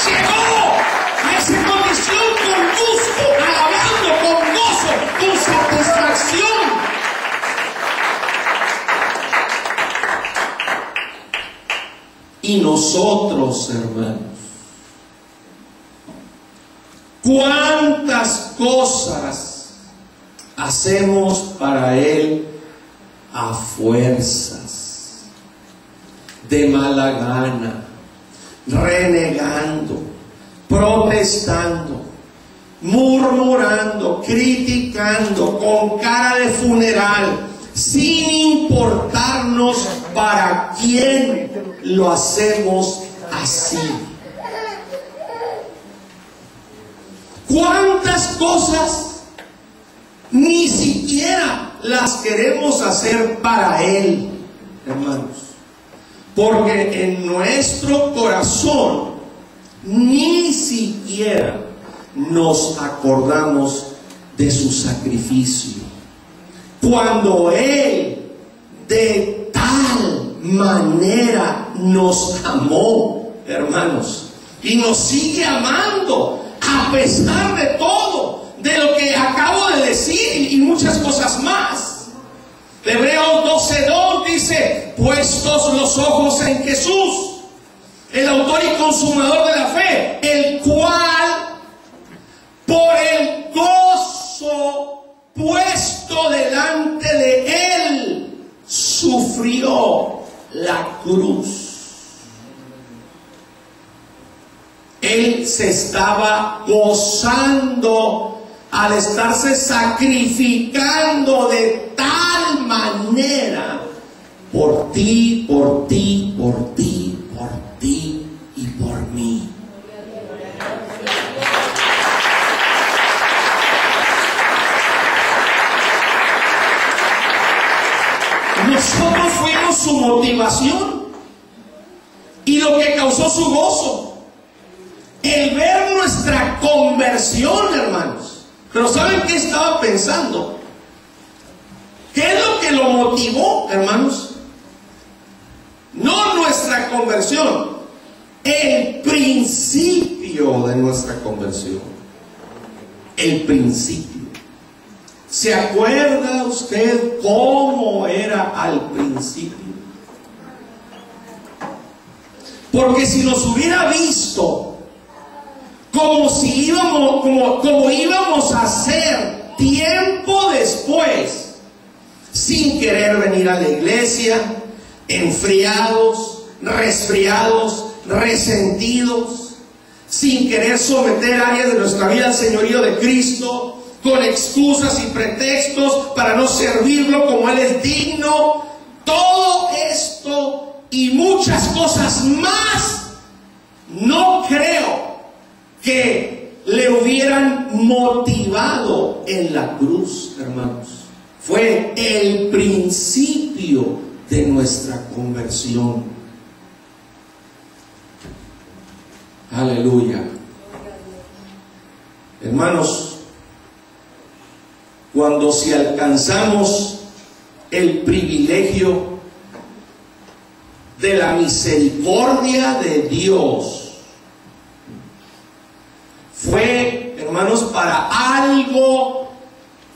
Llegó a esa condición con gusto, alabando, con gozo, con satisfacción. Y nosotros, hermanos, ¿cuántas cosas hacemos para Él a fuerzas, de mala gana, renegando, protestando, murmurando, criticando, con cara de funeral, sin importarnos para quién lo hacemos así? ¿Cuántas cosas ni siquiera las queremos hacer para Él, hermanos? Porque en nuestro corazón ni siquiera nos acordamos de su sacrificio. Cuando Él de tal manera nos amó, hermanos, y nos sigue amando a pesar de todo, de lo que acabo de decir y muchas cosas más. Hebreos 12:2 dice: puestos los ojos en Jesús, el autor y consumador de la fe, el cual por el gozo puesto delante de Él sufrió la cruz. Él se estaba gozando al estarse sacrificando de tal manera por ti, por ti, por ti, por ti y por mí. Nosotros fuimos su motivación y lo que causó su gozo. El ver nuestra conversión, hermanos. Pero ¿saben qué estaba pensando? ¿Qué es lo que lo motivó, hermanos? No nuestra conversión, el principio de nuestra conversión. El principio. ¿Se acuerda usted cómo era al principio? Porque si nos hubiera visto como si íbamos, como íbamos a ser tiempo después, sin querer venir a la iglesia, enfriados, resfriados, resentidos, sin querer someter áreas de nuestra vida al señorío de Cristo, con excusas y pretextos para no servirlo como Él es digno. Todo esto y muchas cosas más, no creo que le hubieran motivado en la cruz, hermanos. Fue el principio de nuestra conversión. Aleluya. Hermanos, cuando si alcanzamos el privilegio de la misericordia de Dios, fue, hermanos, para algo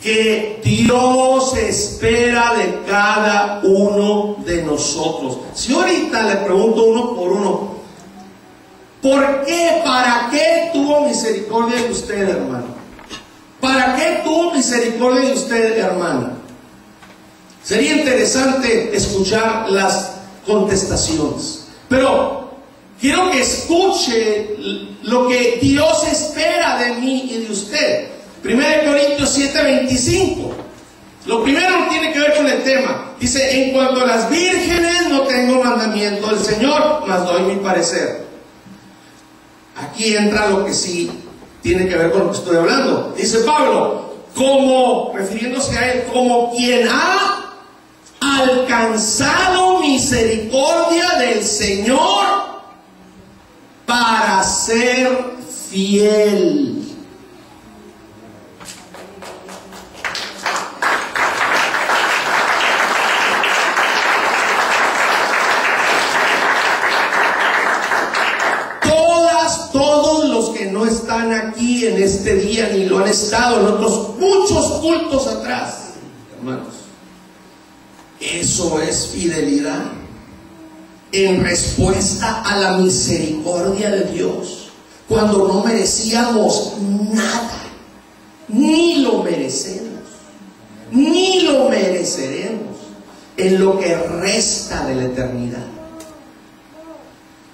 que Dios espera de cada uno de nosotros. Si ahorita le pregunto uno por uno, ¿por qué? ¿Para qué tuvo misericordia de usted, hermano? ¿Para qué tuvo misericordia de usted, hermana? Sería interesante escuchar las contestaciones, pero quiero que escuche lo que Dios espera de mí y de usted. 1 Corintios 7:25. Lo primero tiene que ver con el tema. Dice: en cuanto a las vírgenes, no tengo mandamiento del Señor, mas doy mi parecer. Aquí entra lo que sí tiene que ver con lo que estoy hablando. Dice Pablo, como, refiriéndose a él, como quien ha alcanzado misericordia del Señor para ser fiel. Todos los que no están aquí en este día ni lo han estado en otros muchos cultos atrás, hermanos, eso es fidelidad en respuesta a la misericordia de Dios, cuando no merecíamos nada, ni lo merecemos, ni lo mereceremos en lo que resta de la eternidad.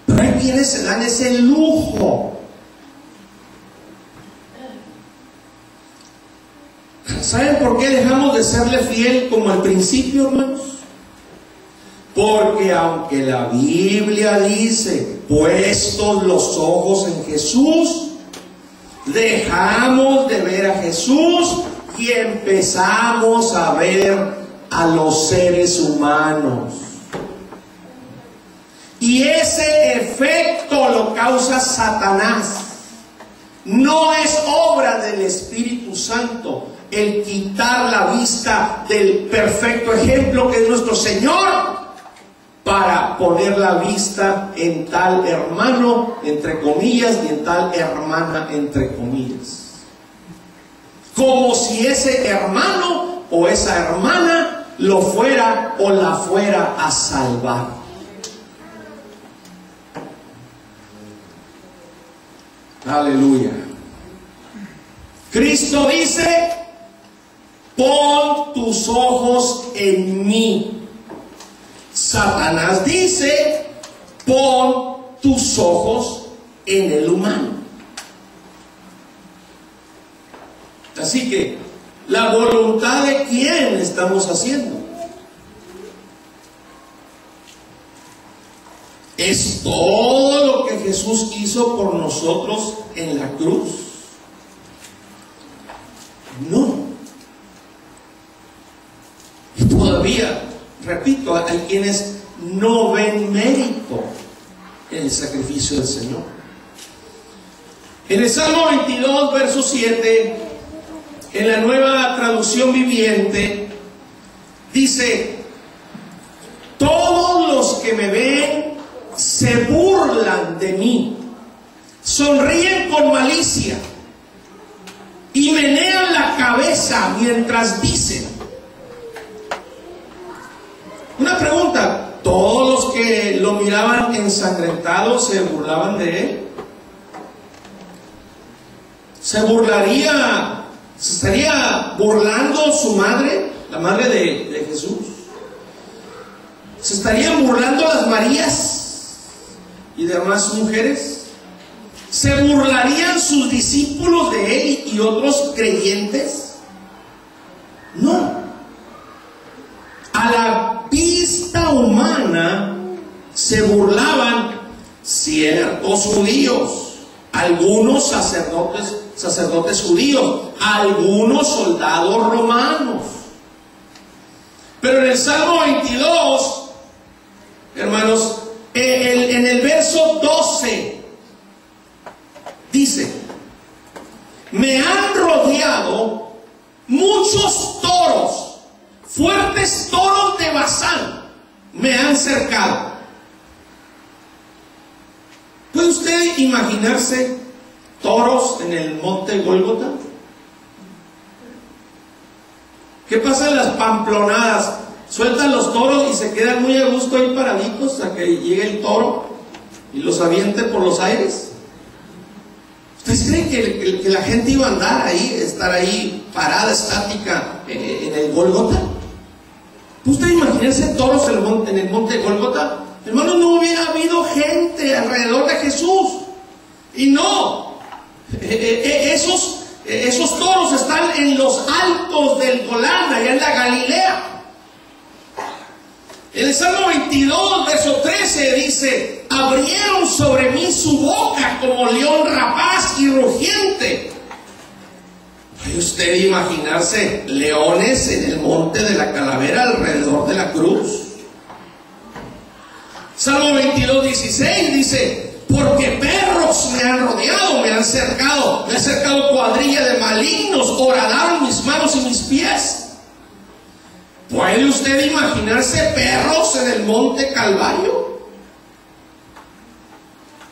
Pero hay quienes se dan ese lujo. ¿Saben por qué dejamos de serle fiel como al principio, hermanos? Porque aunque la Biblia dice, puestos los ojos en Jesús, dejamos de ver a Jesús y empezamos a ver a los seres humanos. Y ese efecto lo causa Satanás. No es obra del Espíritu Santo el quitar la vista del perfecto ejemplo que es nuestro Señor, para poner la vista en tal hermano, entre comillas, y en tal hermana, entre comillas. Como si ese hermano o esa hermana lo fuera o la fuera a salvar. Aleluya. Cristo dice: pon tus ojos en mí. Satanás dice: pon tus ojos en el humano. Así que, ¿la voluntad de quién estamos haciendo? ¿Es todo lo que Jesús hizo por nosotros en la cruz? No. Y todavía, repito, hay quienes no ven mérito en el sacrificio del Señor. En el Salmo 22, verso 7, en la Nueva Traducción Viviente, dice: todos los que me ven se burlan de mí, sonríen con malicia y menean la cabeza mientras dicen. Una pregunta: ¿todos los que lo miraban ensangrentado se burlaban de él? ¿Se estaría burlando su madre, la madre de Jesús? ¿Se estarían burlando las Marías y demás mujeres? ¿Se burlarían sus discípulos de él y otros creyentes? No. A la vista humana se burlaban ciertos judíos, algunos sacerdotes judíos, algunos soldados romanos. Pero en el Salmo 22, hermanos, en el verso 12, dice: me han rodeado muchos toros, fuertes toros de Basán, me han cercado. ¿Puede usted imaginarse toros en el monte Gólgota? ¿Qué pasa en las pamplonadas? Sueltan los toros y se quedan muy a gusto ahí paraditos hasta que llegue el toro y los aviente por los aires. ¿Ustedes creen que la gente iba a andar ahí, estar ahí parada, estática en el Gólgota? ¿Usted imagínense toros en el monte Gólgota? Hermanos, no hubiera habido gente alrededor de Jesús. Y no, esos toros están en los altos del Golán, allá en la Galilea. En el Salmo 22, verso 13 dice: abrieron sobre mí su boca como león rapaz y rugiente. ¿Puede usted imaginarse leones en el monte de la calavera alrededor de la cruz? Salmo 22, 16 dice: porque perros me han rodeado, me han cercado cuadrilla de malignos, horadaron mis manos y mis pies. ¿Puede usted imaginarse perros en el monte Calvario?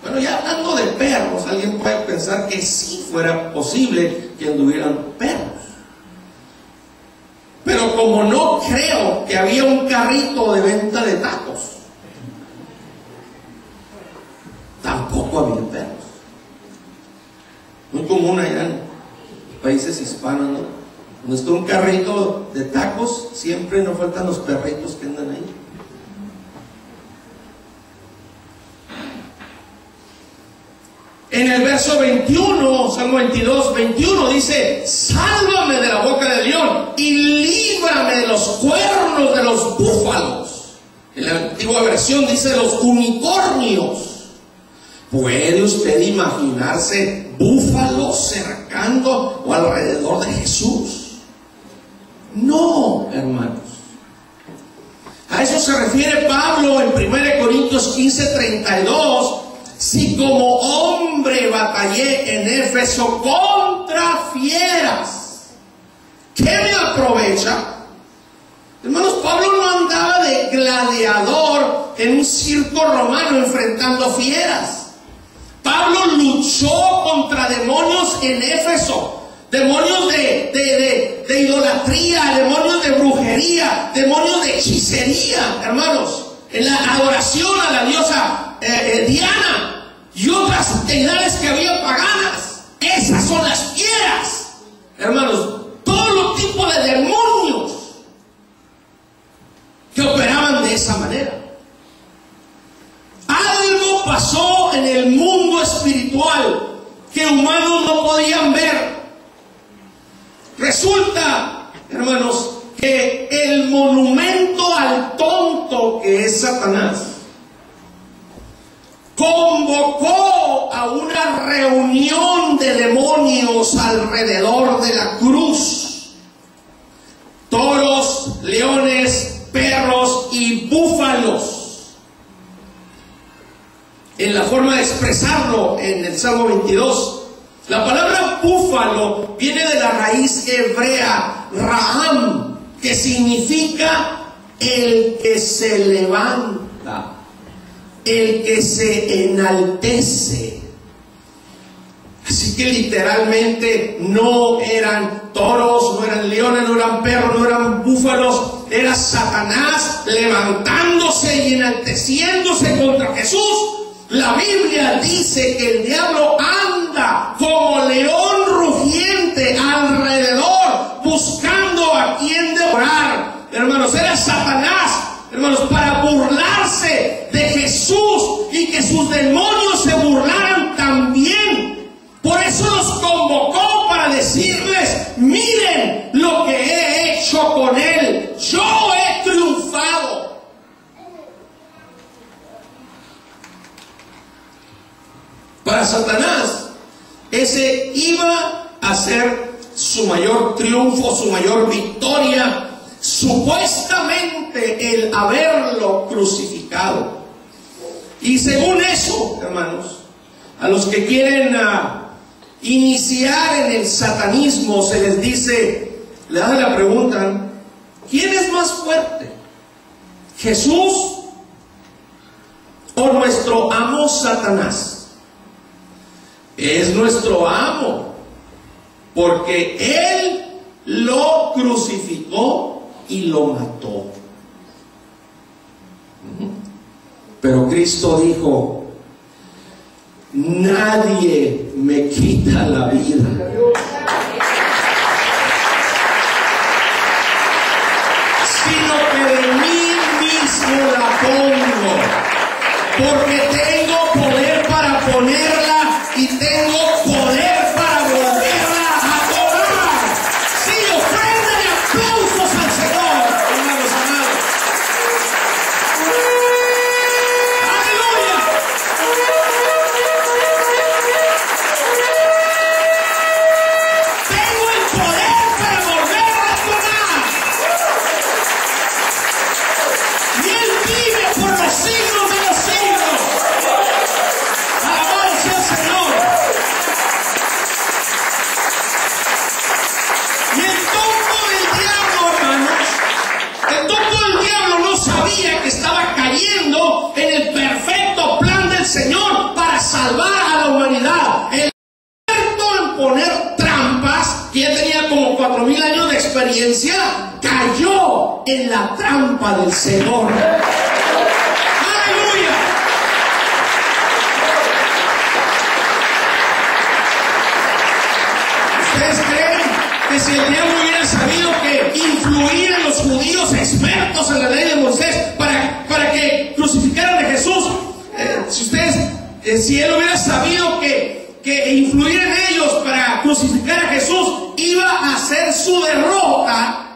Bueno, ya hablando de perros, alguien puede pensar que sí fuera posible que anduvieran perros. Pero como no creo que había un carrito de venta de tacos, tampoco había perros. Muy común allá en países hispanos, ¿no? Cuando está un carrito de tacos, siempre no faltan los perritos que andan ahí. En el verso 21, Salmo 22, 21 dice: sálvame de la boca del león y líbrame de los cuernos de los búfalos. En la antigua versión dice los unicornios. ¿Puede usted imaginarse búfalos cercando o alrededor de Jesús? No, hermanos. A eso se refiere Pablo en 1 Corintios 15, 32. Si como hombre batallé en Éfeso contra fieras, ¿qué me aprovecha? Hermanos, Pablo no andaba de gladiador en un circo romano enfrentando fieras. Pablo luchó contra demonios en Éfeso. Demonios de idolatría, demonios de brujería, demonios de hechicería, hermanos, en la adoración a la diosa Diana y otras deidades que había paganas. Esas son las fieras, hermanos, todos los tipos de demonios que operaban de esa manera. Algo pasó en el mundo espiritual que humanos no podían ver. Resulta, hermanos, que el monumento al tonto que es Satanás convocó a una reunión de demonios alrededor de la cruz. Toros, leones, perros y búfalos. En la forma de expresarlo en el Salmo 22, la palabra búfalo viene de la raíz hebrea Raham, que significa el que se levanta, el que se enaltece. Así que literalmente no eran toros, no eran leones, no eran perros, no eran búfalos. Era Satanás levantándose y enalteciéndose contra Jesús. La Biblia dice que el diablo anda como león rugiente alrededor, buscando a quien devorar. Hermanos, era Satanás, hermanos, para burlarse de Jesús y que sus demonios se burlaran también. Por eso los convocó para decirles: miren lo que he hecho con él, yo he triunfado. Para Satanás, ese iba a ser su mayor triunfo, su mayor victoria, supuestamente el haberlo crucificado. Y según eso, hermanos, a los que quieren iniciar en el satanismo, se les dice, le hacen la pregunta: ¿quién es más fuerte? ¿Jesús o nuestro amo Satanás? es nuestro amo, porque Él lo crucificó y lo mató. Pero Cristo dijo: nadie me quita la vida, sino que de mí mismo la pongo, porque tengo poder para ponerla y tengo poder para volverla a tomar. Sí, ofrenden aplausos al Señor, hermanos amados. ¡Aleluya! Tengo el poder para volverla a tomar. Y Él vive por los siglos de los siglos. Alabado sea el Señor. Y el topo del diablo, hermanos, el topo del diablo no sabía que estaba cayendo en el perfecto plan del Señor para salvar a la humanidad. El experto en poner trampas, que ya tenía como 4000 años de experiencia, cayó en la trampa del Señor. ¡Aleluya! ¿Ustedes creen que si el diablo hubiera sabido que influir en los judíos expertos en la ley de Moisés para que crucificaran a Jesús, si él hubiera sabido que influir en ellos para crucificar a Jesús iba a ser su derrota,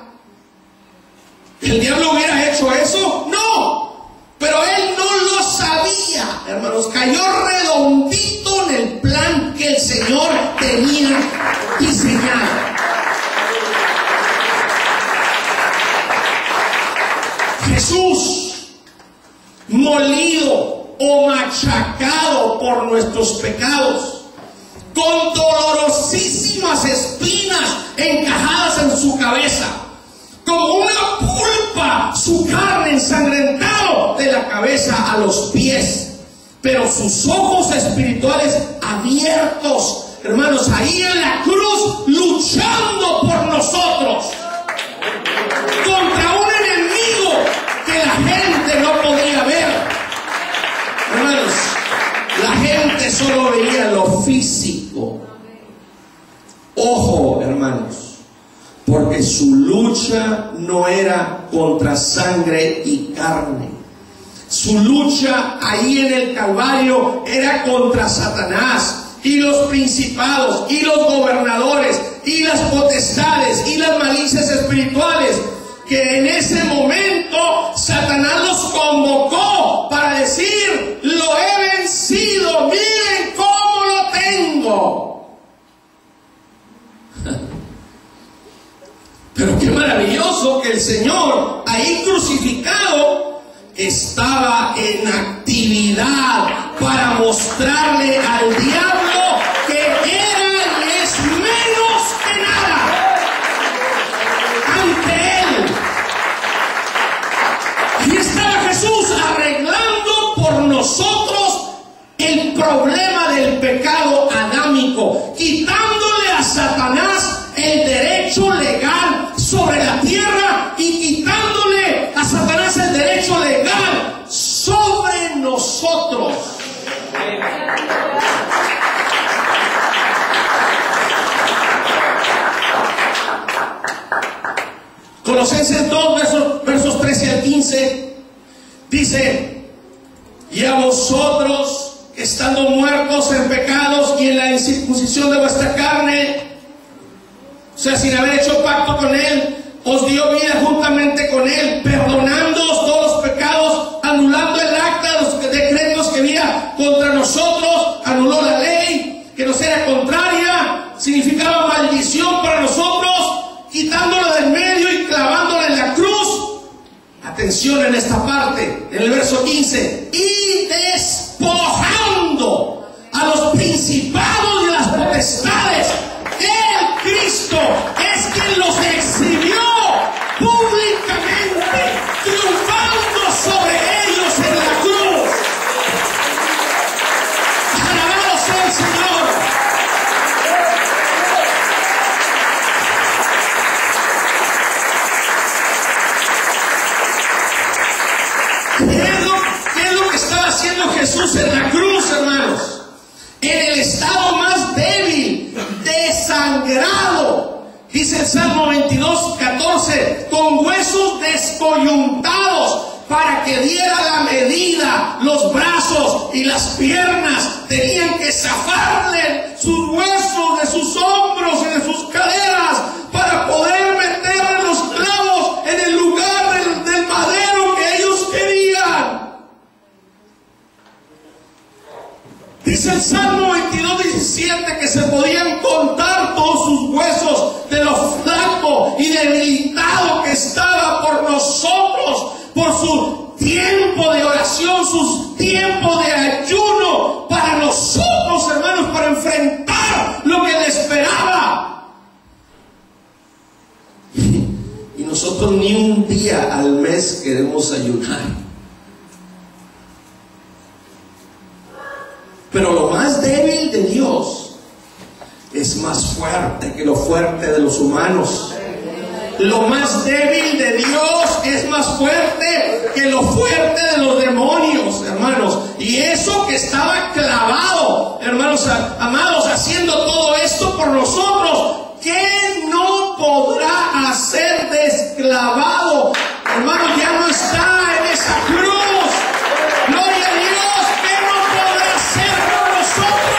¿el diablo hubiera hecho eso? No, pero él no lo sabía, hermanos. Cayó redondito en el plan que el Señor tenía diseñado. Jesús, molido o machacado por nuestros pecados, con dolorosísimas espinas encajadas en su cabeza, como una pulpa, su carne ensangrentado de la cabeza a los pies, pero sus ojos espirituales abiertos, hermanos, ahí en la cruz, luchando por nosotros, contra un enemigo que la gente no podía ver. Hermanos, la gente solo veía lo físico. Ojo, hermanos, porque su lucha no era contra sangre y carne. Su lucha ahí en el Calvario era contra Satanás y los principados y los gobernadores y las potestades y las malicias espirituales, que en ese momento Satanás los convocó para decir: lo he vencido, miren cómo lo tengo. Pero qué maravilloso que el Señor ahí crucificado estaba en actividad para mostrarle al diablo que era y es menos que nada ante él. Y estaba Jesús arreglando por nosotros el problema del pecado adámico, quitándole a Satanás el derecho legal sobre la tierra y quitándole a Satanás el derecho legal sobre nosotros. Colosenses 2, versos 13 al 15, dice: y a vosotros, estando muertos en pecados y en la incircuncisión de vuestra carne, o sea, sin haber hecho pacto con Él, os dio vida juntamente con Él, perdonándoos todos los pecados, anulando el acta de los decretos que había contra nosotros, anuló la ley que nos era contraria, significaba maldición para nosotros, quitándola del medio y clavándola en la cruz. Atención en esta parte, en el verso 15, y despojando a los principados y las potestades, el Cristo es quien los exhibió públicamente, triunfando sobre ellos en la cruz. Alabado sea el Señor. hermanos, en el estado más débil, desangrado. Dice el Salmo 22:14, con huesos descoyuntados, para que diera la medida, los brazos y las piernas tenían que zafarle sus huesos de sus hombros y de sus caderas para poder meter los clavos en el lugar del madero que ellos querían. Dice el Salmo 22:17 que se podían contar todos sus huesos de lo flaco y debilitado que estaba por nosotros, por su tiempo de oración, sus tiempos de ayuno para nosotros, hermanos, para enfrentar lo que le esperaba. Y nosotros ni un día al mes queremos ayunar. Pero lo más débil de Dios es más fuerte que lo fuerte de los humanos. Lo más débil de Dios es más fuerte que lo fuerte de los demonios, hermanos. Y eso que estaba clavado, hermanos amados, haciendo todo esto por nosotros, ¿qué no podrá hacer desclavado? Hermanos, ya no está en esa cruz. Gloria a Dios, ¿qué no podrá hacer por nosotros?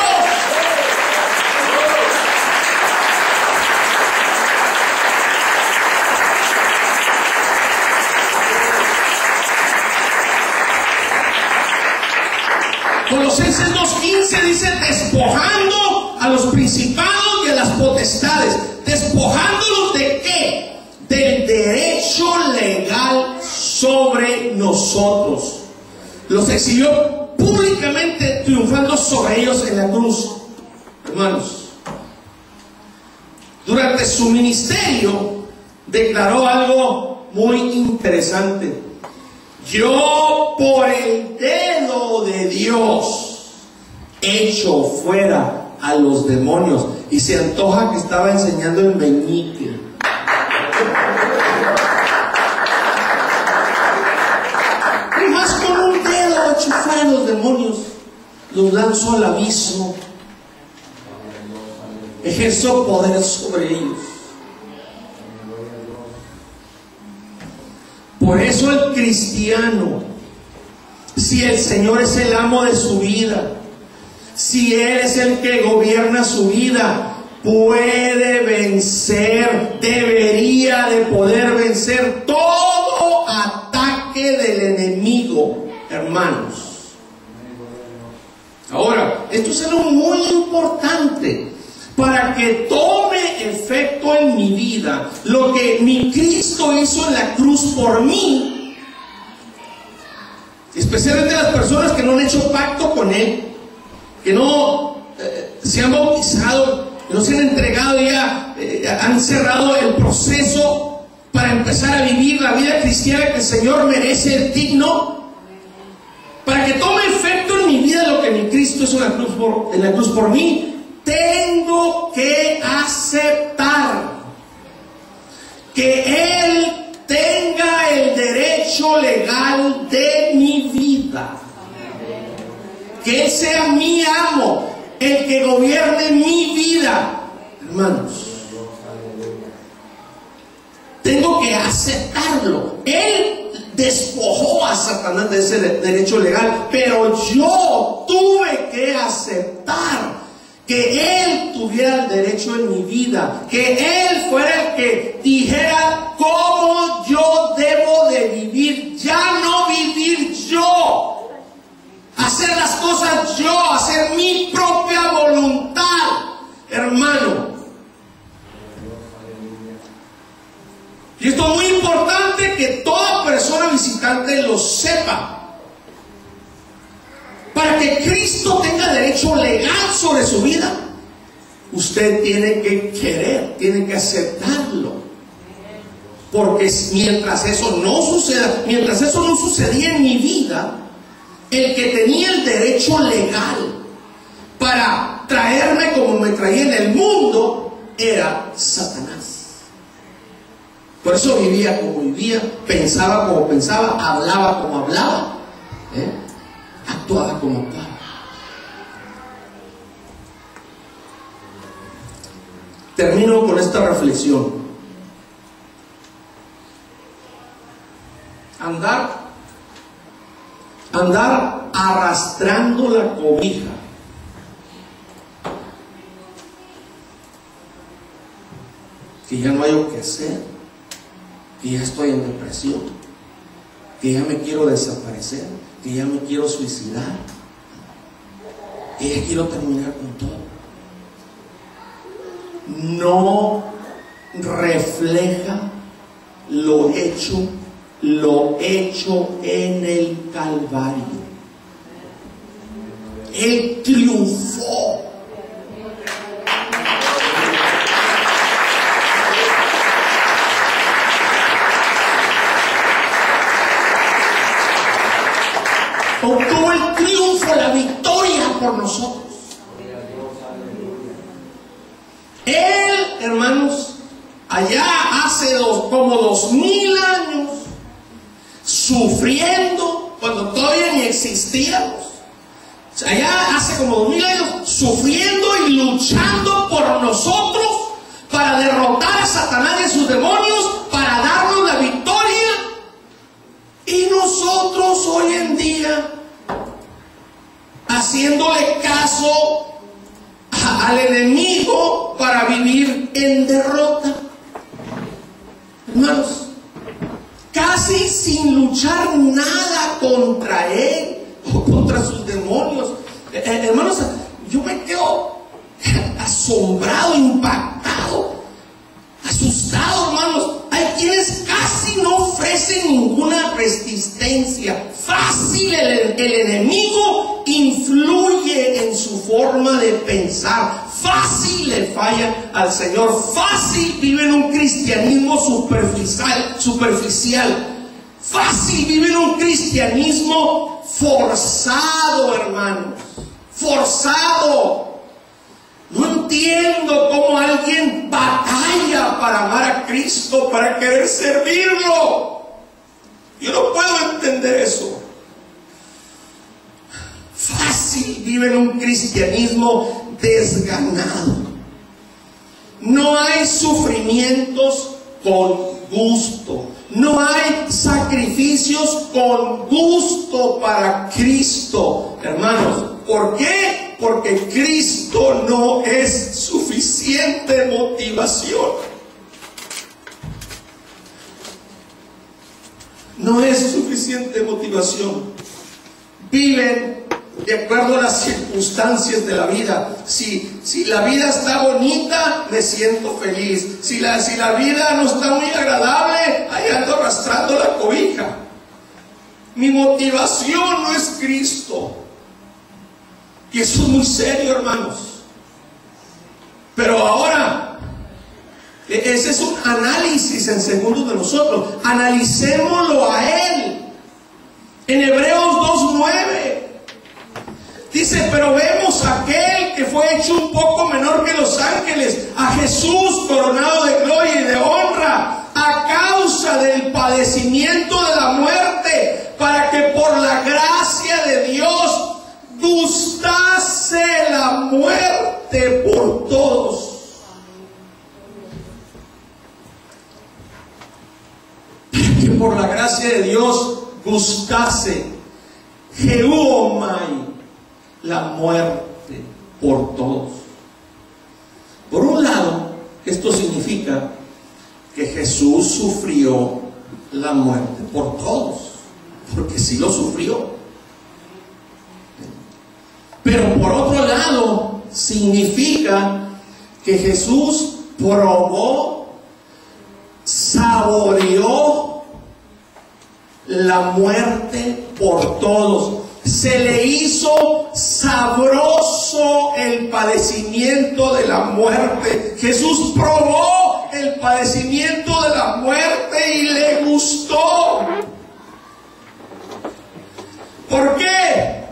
Colosenses 2:15 dice, despojando a los principados y a las potestades. ¿Despojándolos de qué? Del derecho legal sobre nosotros. Los exhibió públicamente, triunfando sobre ellos en la cruz. Hermanos, durante su ministerio declaró algo muy interesante. Yo, por el dedo de Dios, echo fuera a los demonios. Y se antoja que estaba enseñando en Meñique. Y más con un dedo echo fuera a los demonios, los lanzo al abismo. Ejerzo poder sobre ellos. Por eso el cristiano, si el Señor es el amo de su vida, si Él es el que gobierna su vida, puede vencer, debería de poder vencer todo ataque del enemigo, hermanos. Ahora, esto es algo muy importante. Para que tome efecto en mi vida lo que mi Cristo hizo en la cruz por mí, especialmente las personas que no han hecho pacto con Él, que no se han bautizado, que no se han entregado ya, han cerrado el proceso para empezar a vivir la vida cristiana que el Señor merece, el digno. Para que tome efecto en mi vida lo que mi Cristo hizo en la cruz por mí, tengo que aceptar que Él tenga el derecho legal de mi vida, que Él sea mi amo, el que gobierne mi vida. Hermanos, tengo que aceptarlo. Él despojó a Satanás de ese derecho legal, pero yo tuve que aceptar que Él tuviera el derecho en mi vida, que Él fuera el que dijera cómo yo debo de vivir, ya no vivir yo, hacer las cosas yo, hacer mi propia voluntad, hermano. Y esto es muy importante que toda persona visitante lo sepa. Para que Cristo tenga derecho legal sobre su vida, usted tiene que querer, tiene que aceptarlo. Porque mientras eso no suceda, mientras eso no sucedía en mi vida, el que tenía el derecho legal para traerme como me traía en el mundo era Satanás. Por eso vivía como vivía, pensaba como pensaba, hablaba como hablaba, actuaba como actuaba. Termino con esta reflexión. Andar arrastrando la cobija que ya no hay o qué hacer, que ya estoy en depresión, que ya me quiero desaparecer, que ya me quiero suicidar, que ya quiero terminar con todo. No refleja lo hecho en el Calvario. Él triunfó. Obtuvo el triunfo, la victoria por nosotros. Él, hermanos, allá hace como 2000 años, sufriendo, cuando todavía ni existíamos, allá hace como 2000 años, sufriendo y luchando por nosotros, para derrotar a Satanás y a sus demonios, para darnos la victoria. Y nosotros hoy en día, haciéndole caso al enemigo para vivir en derrota. Hermanos, casi sin luchar nada contra él o contra sus demonios. Hermanos, yo me quedo asombrado, impactado, asustado, hermanos. Hay quienes casi no ofrecen ninguna resistencia. Fácil el enemigo influye en su forma de pensar. Fácil le falla al Señor. Fácil vive en un cristianismo superficial. Fácil vive en un cristianismo forzado, hermanos. Forzado. No entiendo cómo alguien batalla para amar a Cristo, para querer servirlo. Yo no puedo entender eso. Fácil vive en un cristianismo desganado. No hay sufrimientos con gusto. No hay sacrificios con gusto para Cristo, hermanos. ¿Por qué? Porque Cristo no es suficiente motivación. No es suficiente motivación. Viven de acuerdo a las circunstancias de la vida. Si la vida está bonita, me siento feliz. Si la vida no está muy agradable, ahí ando arrastrando la cobija. Mi motivación no es Cristo. Y eso es muy serio, hermanos. Pero ahora, ese es un análisis en segundos de nosotros. Analicémoslo a Él. En Hebreos 2:9 dice: pero vemos a aquel que fue hecho un poco menor que los ángeles, a Jesús coronado de gloria y de honra, a causa del padecimiento de la muerte, para que por la gracia de Dios gustase la muerte por todos. Que por la gracia de Dios gustase Jehová la muerte por todos. Por un lado, esto significa que Jesús sufrió la muerte por todos, porque sí lo sufrió. Pero por otro lado, significa que Jesús probó, saboreó la muerte por todos. Se le hizo sabroso el padecimiento de la muerte. Jesús probó el padecimiento de la muerte y le gustó. ¿Por qué?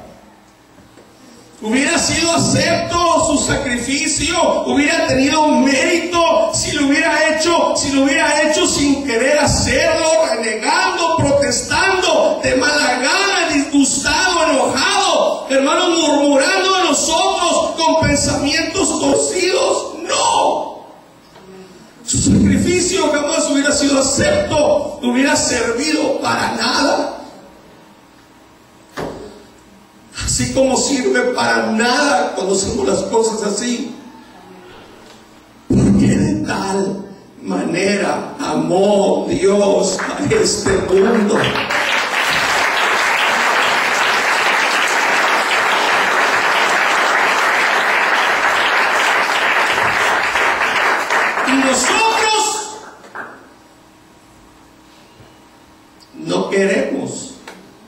Hubiera sido acepto su sacrificio, hubiera tenido un mérito si lo hubiera hecho sin querer hacerlo, renegando, protestando, de mala gana, disgustado, enojado, hermanos, murmurando de nosotros con pensamientos torcidos. No. acepto hubiera servido para nada. Así como sirve para nada cuando hacemos las cosas así. Porque de tal manera amó Dios a este mundo. Y nosotros no queremos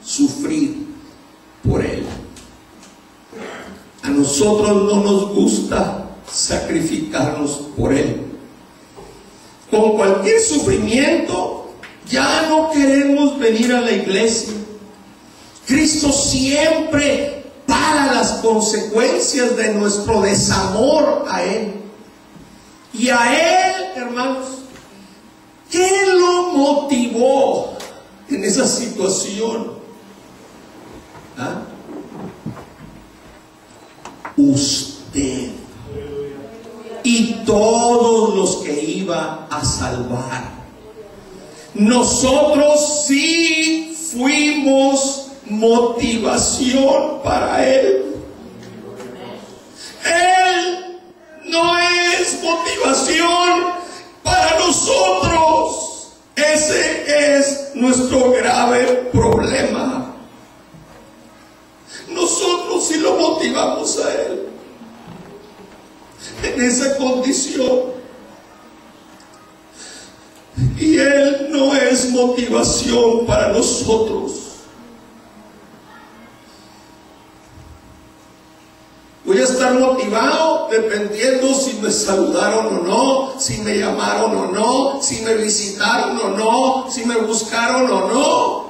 sufrir por Él. A nosotros no nos gusta sacrificarnos por Él. Con cualquier sufrimiento ya no queremos venir a la iglesia. Cristo siempre paga las consecuencias de nuestro desamor a Él. Y a Él, hermanos, ¿qué lo motivó en esa situación? ¿Ah? Usted y todos los que iba a salvar. Nosotros sí fuimos motivación para Él. Él no es motivación para nosotros. Ese es nuestro grave problema. Nosotros sí lo motivamos a Él en esa condición, y Él no es motivación para nosotros. Voy a estar motivado dependiendo si me saludaron o no, si me llamaron o no, si me visitaron o no, si me buscaron o no.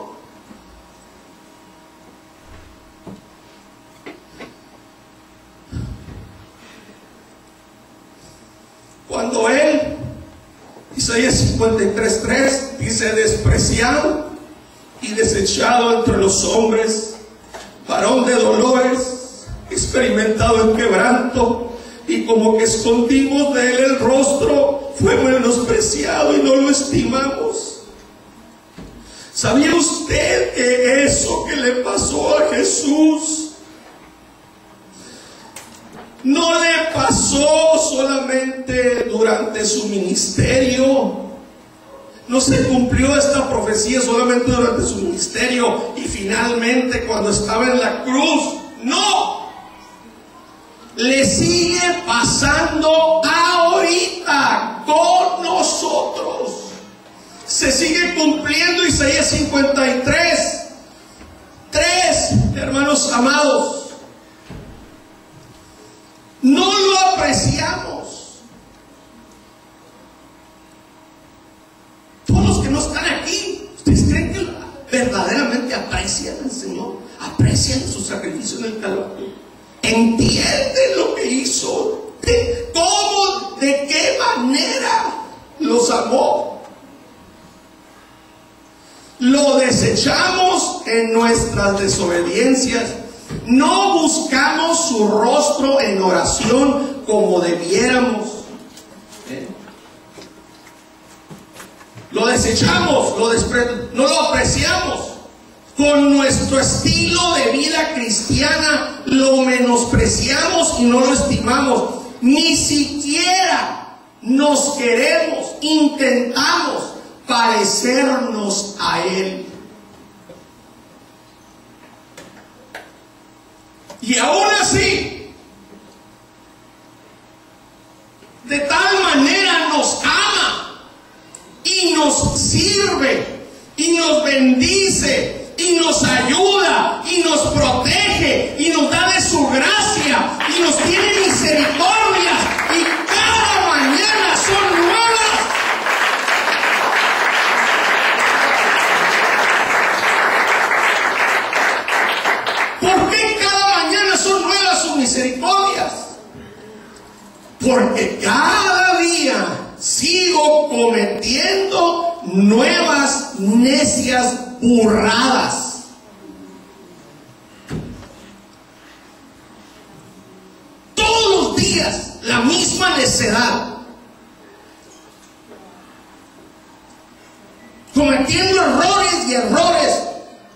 Cuando Él, Isaías 53:3 dice: despreciado y desechado entre los hombres, varón de dolores, experimentado en quebranto, y como que escondimos de Él el rostro, fue menospreciado y no lo estimamos. ¿Sabía usted que eso que le pasó a Jesús no le pasó solamente durante su ministerio? No se cumplió esta profecía solamente durante su ministerio y finalmente cuando estaba en la cruz. No, le sigue pasando ahorita con nosotros. Se sigue cumpliendo Isaías 53:3, hermanos amados. No lo apreciamos. Todos los que no están aquí, ¿ustedes creen que verdaderamente aprecian al Señor? ¿Aprecian su sacrificio en el Calvario? ¿Entienden lo que hizo? ¿Cómo? ¿De qué manera los amó? Lo desechamos en nuestras desobediencias. No buscamos su rostro en oración como debiéramos. Lo desechamos, no lo apreciamos. Con nuestro estilo de vida cristiana lo menospreciamos y no lo estimamos. Ni siquiera nos queremos, intentamos parecernos a Él. Y aún así, de tal manera nos ama y nos sirve y nos bendice y nos ayuda y nos protege y nos da de su gracia y nos tiene misericordia, y cada mañana son nuevas. ¿Por qué cada mañana son nuevas sus misericordias? Porque cada día sigo cometiendo nuevas necias burradas. Todos los días la misma necedad. cometiendo errores y errores.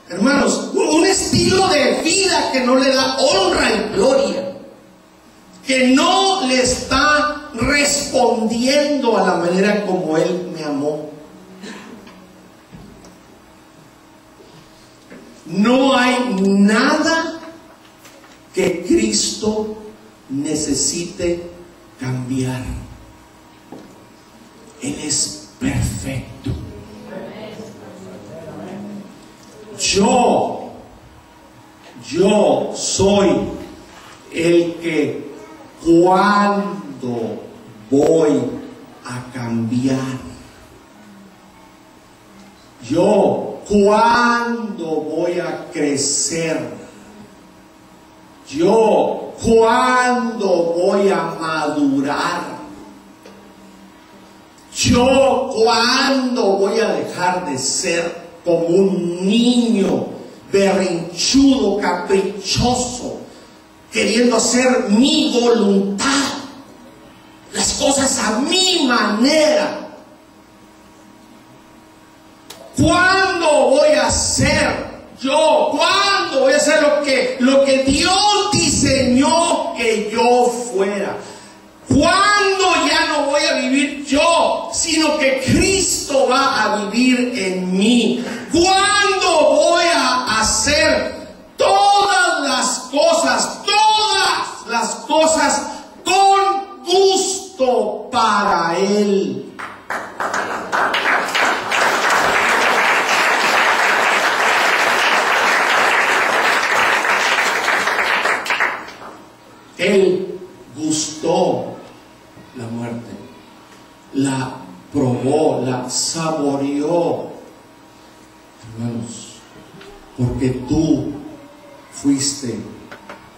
Hermanos, un estilo de vida que no le da honra y gloria, que no le está respondiendo a la manera como Él me amó. No hay nada que Cristo necesite cambiar. Él es perfecto. Yo soy el que cuando voy a cambiar. Yo cuando voy a crecer. Yo cuando voy a madurar. Yo cuando voy a dejar de ser como un niño berrinchudo, caprichoso, queriendo hacer mi voluntad, las cosas a mi manera. ¿Cuándo voy a hacer yo? ¿Cuándo voy a hacer lo que Dios diseñó que yo fuera? ¿Cuándo ya no voy a vivir yo, sino que Cristo va a vivir en mí? ¿Cuándo voy a hacer todas las cosas con gusto para Él? Él gustó la muerte, la probó, la saboreó, hermanos, porque tú fuiste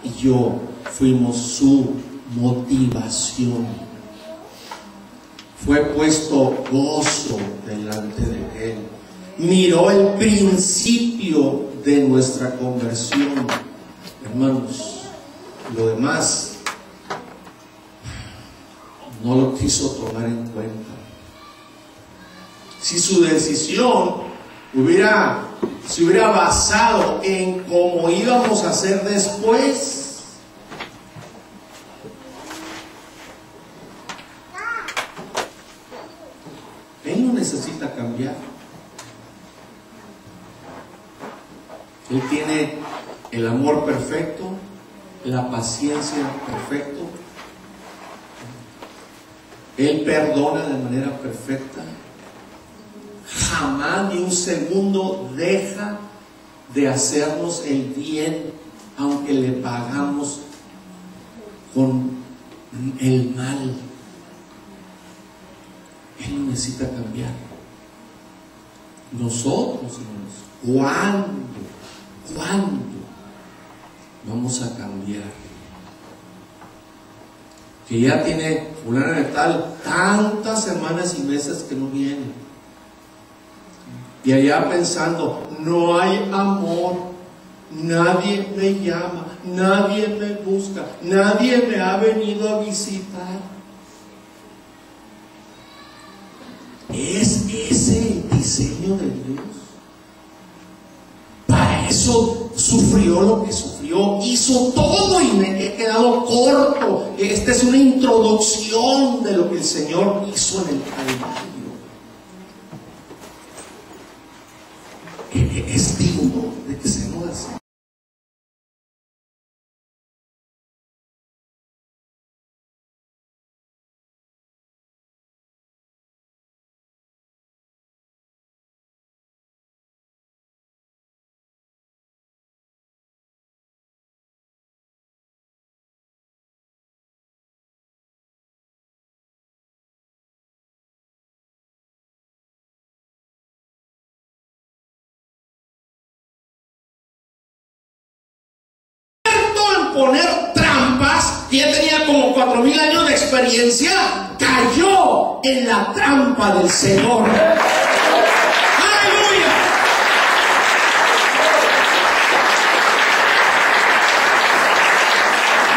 y yo fuimos su motivación. Fue puesto gozo delante de Él. Miró el principio de nuestra conversión, hermanos. Lo demás no lo quiso tomar en cuenta. Si su decisión se hubiera basado en cómo íbamos a hacer después, Él no necesita cambiar. Él tiene el amor perfecto, la paciencia perfecta. Él perdona de manera perfecta. Jamás ni un segundo deja de hacernos el bien, aunque le pagamos con el mal. Él no necesita cambiar. Nosotros, hermanos, ¿cuándo vamos a cambiar? Que ya tiene fulana de tal tantas semanas y meses que no viene, y allá pensando, no hay amor, nadie me llama, nadie me busca, nadie me ha venido a visitar. ¿Es ese el diseño de Dios? Para eso sufrió lo que sufrió, hizo todo, y me he quedado corto. Esta es una introducción de lo que el Señor hizo en el Calvario. Es digno de que se nos hace. Poner trampas, que ya tenía como 4000 años de experiencia, cayó en la trampa del Señor. ¡Aleluya!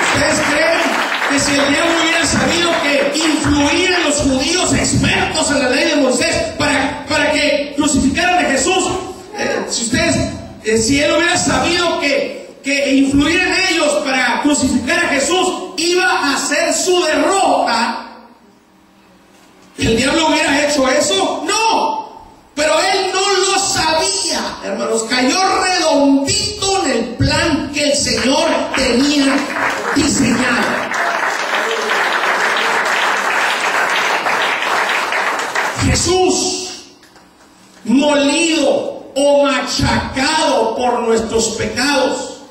¿Ustedes creen que si el diablo hubiera sabido que influir en los judíos expertos en la ley de Moisés para que crucificaran a si él hubiera sabido que influir en ellos para crucificar a Jesús iba a ser su derrota, ¿el diablo hubiera hecho eso? No. Pero él no lo sabía, hermanos. Cayó redondito en el plan que el Señor tenía diseñado. Jesús, molido o machacado por nuestros pecados,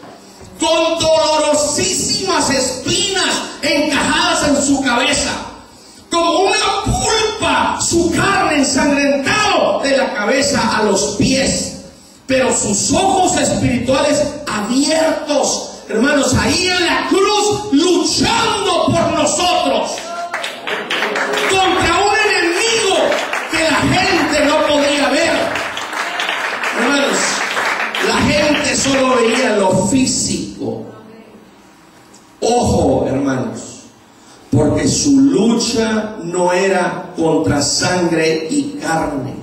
con dolorosísimas espinas encajadas en su cabeza, como una pulpa, su carne ensangrentado de la cabeza a los pies, pero sus ojos espirituales abiertos, hermanos, ahí en la cruz, luchando por nosotros, contra un enemigo que la gente no podía ver. Hermanos, la gente solo veía lo físico. Ojo, hermanos, porque su lucha no era contra sangre y carne.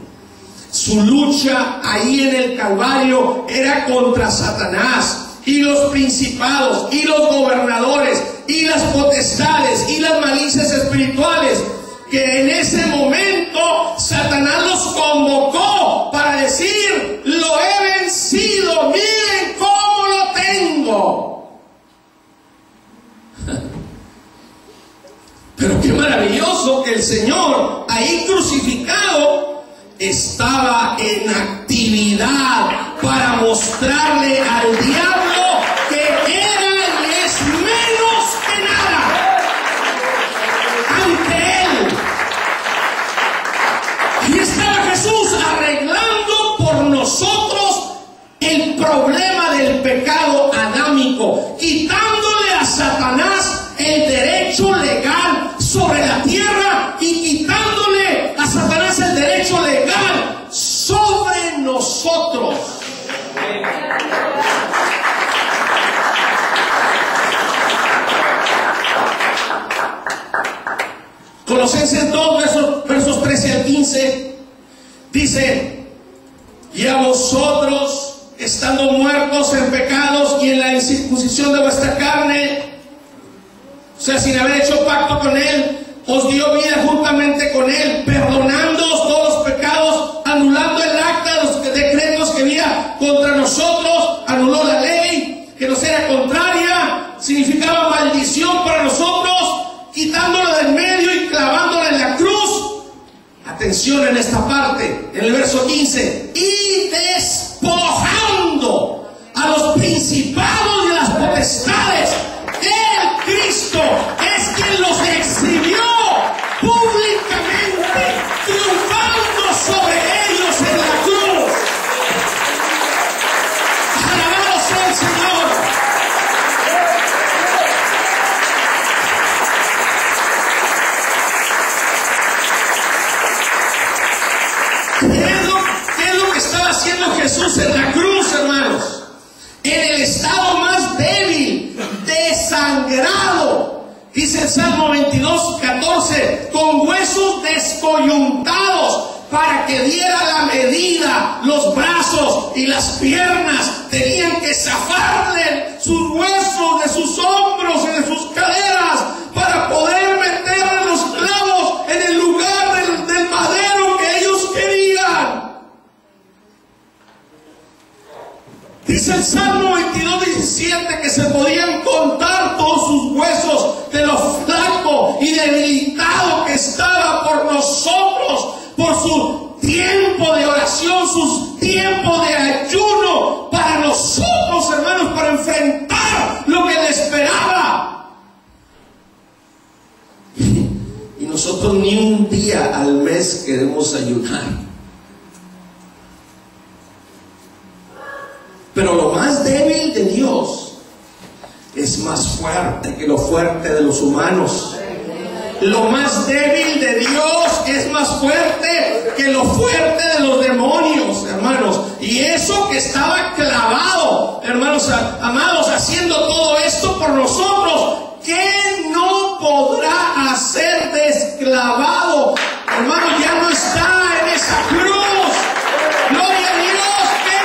Su lucha ahí en el Calvario era contra Satanás y los principados y los gobernadores y las potestades y las malicias espirituales, que en ese momento Satanás los convocó para decir: lo he vencido, miren cómo lo tengo. Pero qué maravilloso que el Señor ahí crucificado estaba en actividad para mostrarle al diablo que era y es menos que nada ante él. Y estaba Jesús arreglando por nosotros el problema del pecado adámico, quitándole a Satanás el derecho legal sobre la tierra y quitándole a Satanás el derecho legal sobre nosotros. Colosenses 2, versos 13 al 15, dice: y a vosotros, estando muertos en pecados y en la incircuncisión de vuestra carne, o sea, sin haber hecho pacto con él, os dio vida juntamente con él, perdonándoos todos los pecados, anulando el acta de los decretos que había contra nosotros, anuló la ley que nos era contraria, significaba maldición para nosotros, quitándola del medio y clavándola en la cruz. Atención en esta parte, en el verso 15, y despojando a los principados y a las potestades, el Cristo es quien los exhibió públicamente, triunfando sobre ellos en la cruz. Alabado sea el Señor. ¿Qué es lo que estaba haciendo Jesús en la cruz, hermanos? En el estado más débil, desangrado, dice el Salmo 22:14, con huesos descoyuntados, para que diera la medida, los brazos y las piernas tenían que zafarle sus huesos de sus hombros y de sus caderas para poder meter los clavos en el lugar del madero que ellos querían. Dice el Salmo 22:17 que se podían contar todos sus huesos de lo flaco y debilitado que estaba por nosotros, por su tiempo de oración, sus tiempos de ayuno para nosotros, hermanos, para enfrentar lo que le esperaba. Y nosotros ni un día al mes queremos ayunar. Pero lo más débil de Dios es más fuerte que lo fuerte de los humanos. Lo más débil de Dios es más fuerte que lo fuerte de los demonios, hermanos. Y eso que estaba clavado, hermanos amados, haciendo todo esto por nosotros, ¿qué no podrá hacer desclavado? Hermanos, ya no está en esa cruz. Gloria a Dios, ¿qué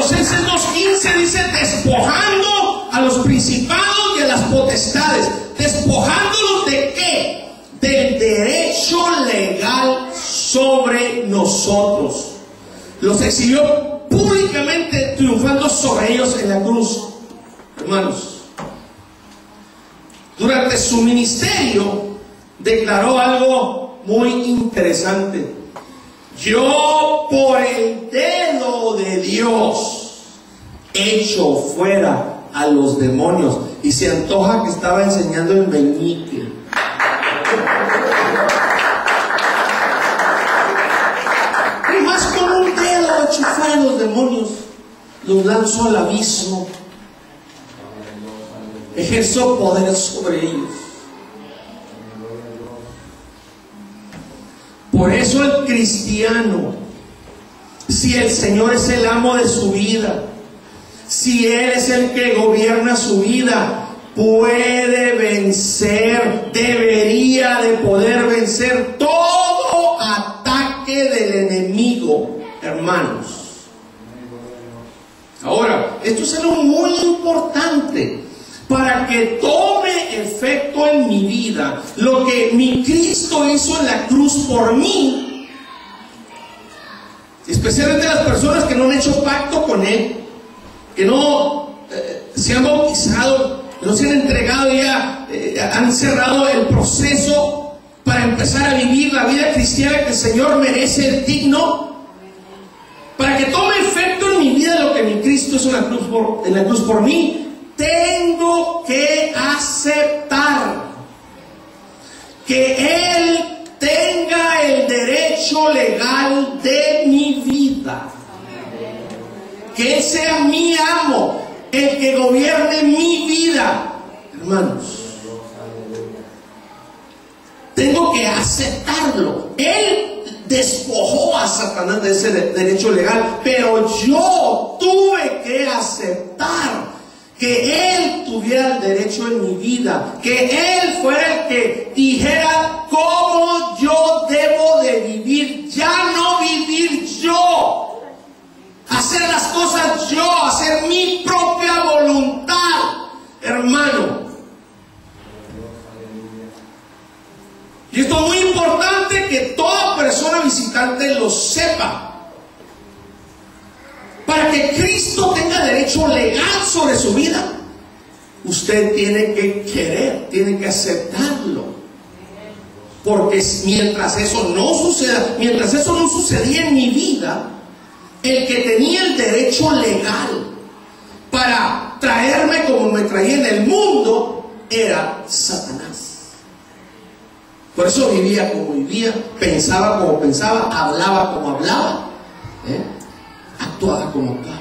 Colosenses 2:15 dice: despojando a los principados y a las potestades. ¿Despojándolos de qué? Del derecho legal sobre nosotros. Los exhibió públicamente, triunfando sobre ellos en la cruz. Hermanos, durante su ministerio declaró algo muy interesante: yo por el dedo de Dios echo fuera a los demonios. Y se antoja que estaba enseñando el meñique. Y más con un dedo echo fuera a los demonios, los lanzó al abismo, ejerció poder sobre ellos. Por eso el cristiano, si el Señor es el amo de su vida, si Él es el que gobierna su vida, puede vencer, debería de poder vencer todo ataque del enemigo, hermanos. Ahora, esto es algo muy importante. Para que tome efecto en mi vida lo que mi Cristo hizo en la cruz por mí, especialmente las personas que no han hecho pacto con Él, que no se han bautizado, no se han entregado ya, han cerrado el proceso para empezar a vivir la vida cristiana que el Señor merece, el digno. Para que tome efecto en mi vida lo que mi Cristo hizo en la cruz por mí, tengo que aceptar que Él tenga el derecho legal de mi vida, que Él sea mi amo, el que gobierne mi vida. Hermanos, tengo que aceptarlo. Él despojó a Satanás de ese derecho legal, pero yo tuve que aceptar que Él tuviera el derecho en mi vida, que Él fuera el que dijera cómo yo debo de vivir, ya no vivir yo, hacer las cosas yo, hacer mi propia voluntad, hermano. Y esto es muy importante que toda persona visitante lo sepa. Para que Cristo tenga derecho legal sobre su vida, usted tiene que querer, tiene que aceptarlo. Porque mientras eso no sucedía en mi vida, el que tenía el derecho legal para traerme como me traía en el mundo era Satanás. Por eso vivía como vivía, pensaba como pensaba, hablaba como hablaba, actuaba como actuaba.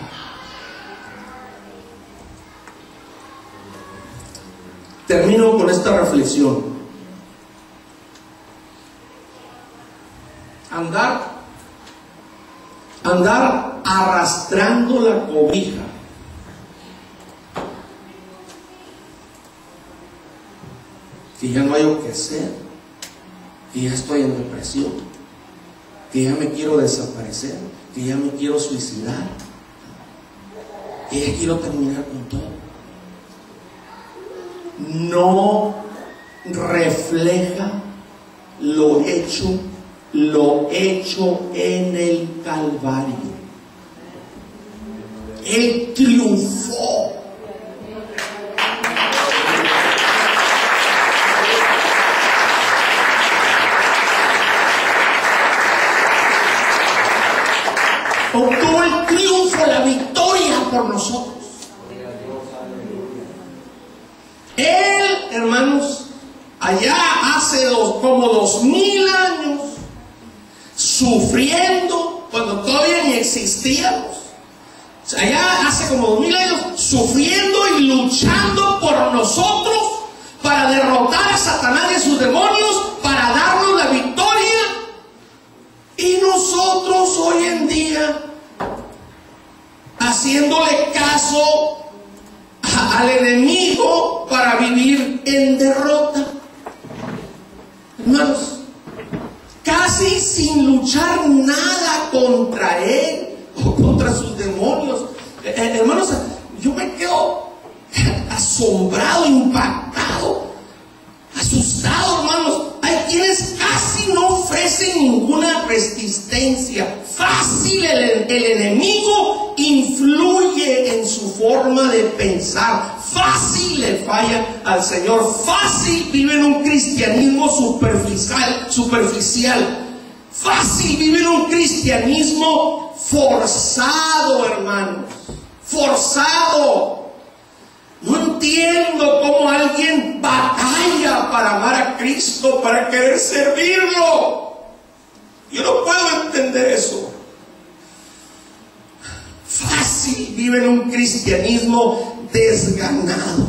Termino con esta reflexión. Andar arrastrando la cobija que ya no hay o qué hacer, que ya estoy en depresión, que ya me quiero desaparecer, que ya me quiero suicidar, que ya quiero terminar con todo, no refleja lo hecho en el Calvario. Él triunfó. Obtuvo el triunfo, la victoria por nosotros. Él, hermanos, allá hace como 2000 años, sufriendo, cuando todavía ni existíamos, allá hace como 2000 años, sufriendo y luchando por nosotros para derrotar a Satanás y a sus demonios, para darnos la victoria. Y nosotros hoy en día, haciéndole caso al enemigo para vivir en derrota. Hermanos, casi sin luchar nada contra él o contra sus demonios, Hermanos, yo me quedo asombrado, impactado, asustado, hermanos. Hay quienes casi no ofrecen ninguna resistencia. Fácil el enemigo influye en su forma de pensar. Fácil le falla al Señor. Fácil viven un cristianismo superficial. Fácil vivir un cristianismo forzado, hermanos. Forzado. No entiendo cómo alguien batalla para amar a Cristo, para querer servirlo. Yo no puedo entender eso. Fácil viven un cristianismo desganado.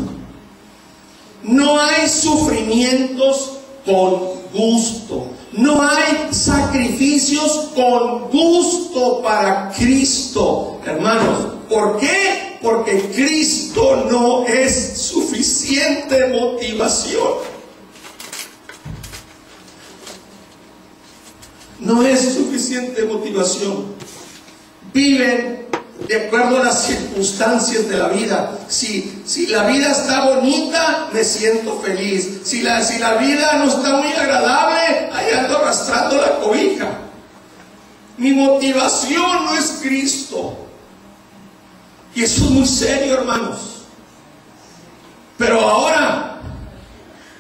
No hay sufrimientos con gusto. No hay sacrificios con gusto para Cristo, hermanos. ¿Por qué? Porque Cristo no es suficiente motivación. No es suficiente motivación. Viven de acuerdo a las circunstancias de la vida. Si la vida está bonita, me siento feliz. Si la vida no está muy agradable, ahí ando arrastrando la cobija. Mi motivación no es Cristo. Y eso es muy serio, hermanos. Pero ahora,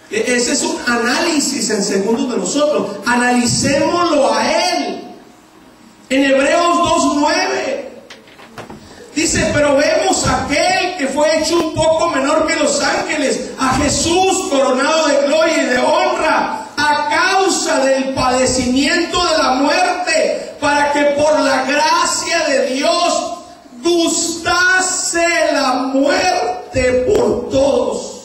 ese es un análisis en segundos de nosotros. Analicémoslo a Él. En Hebreos 2:9 dice: pero vemos a aquel que fue hecho un poco menor que los ángeles, a Jesús coronado de gloria y de honra, a causa del padecimiento de la muerte, para que por la gracia de Dios gustase la muerte por todos.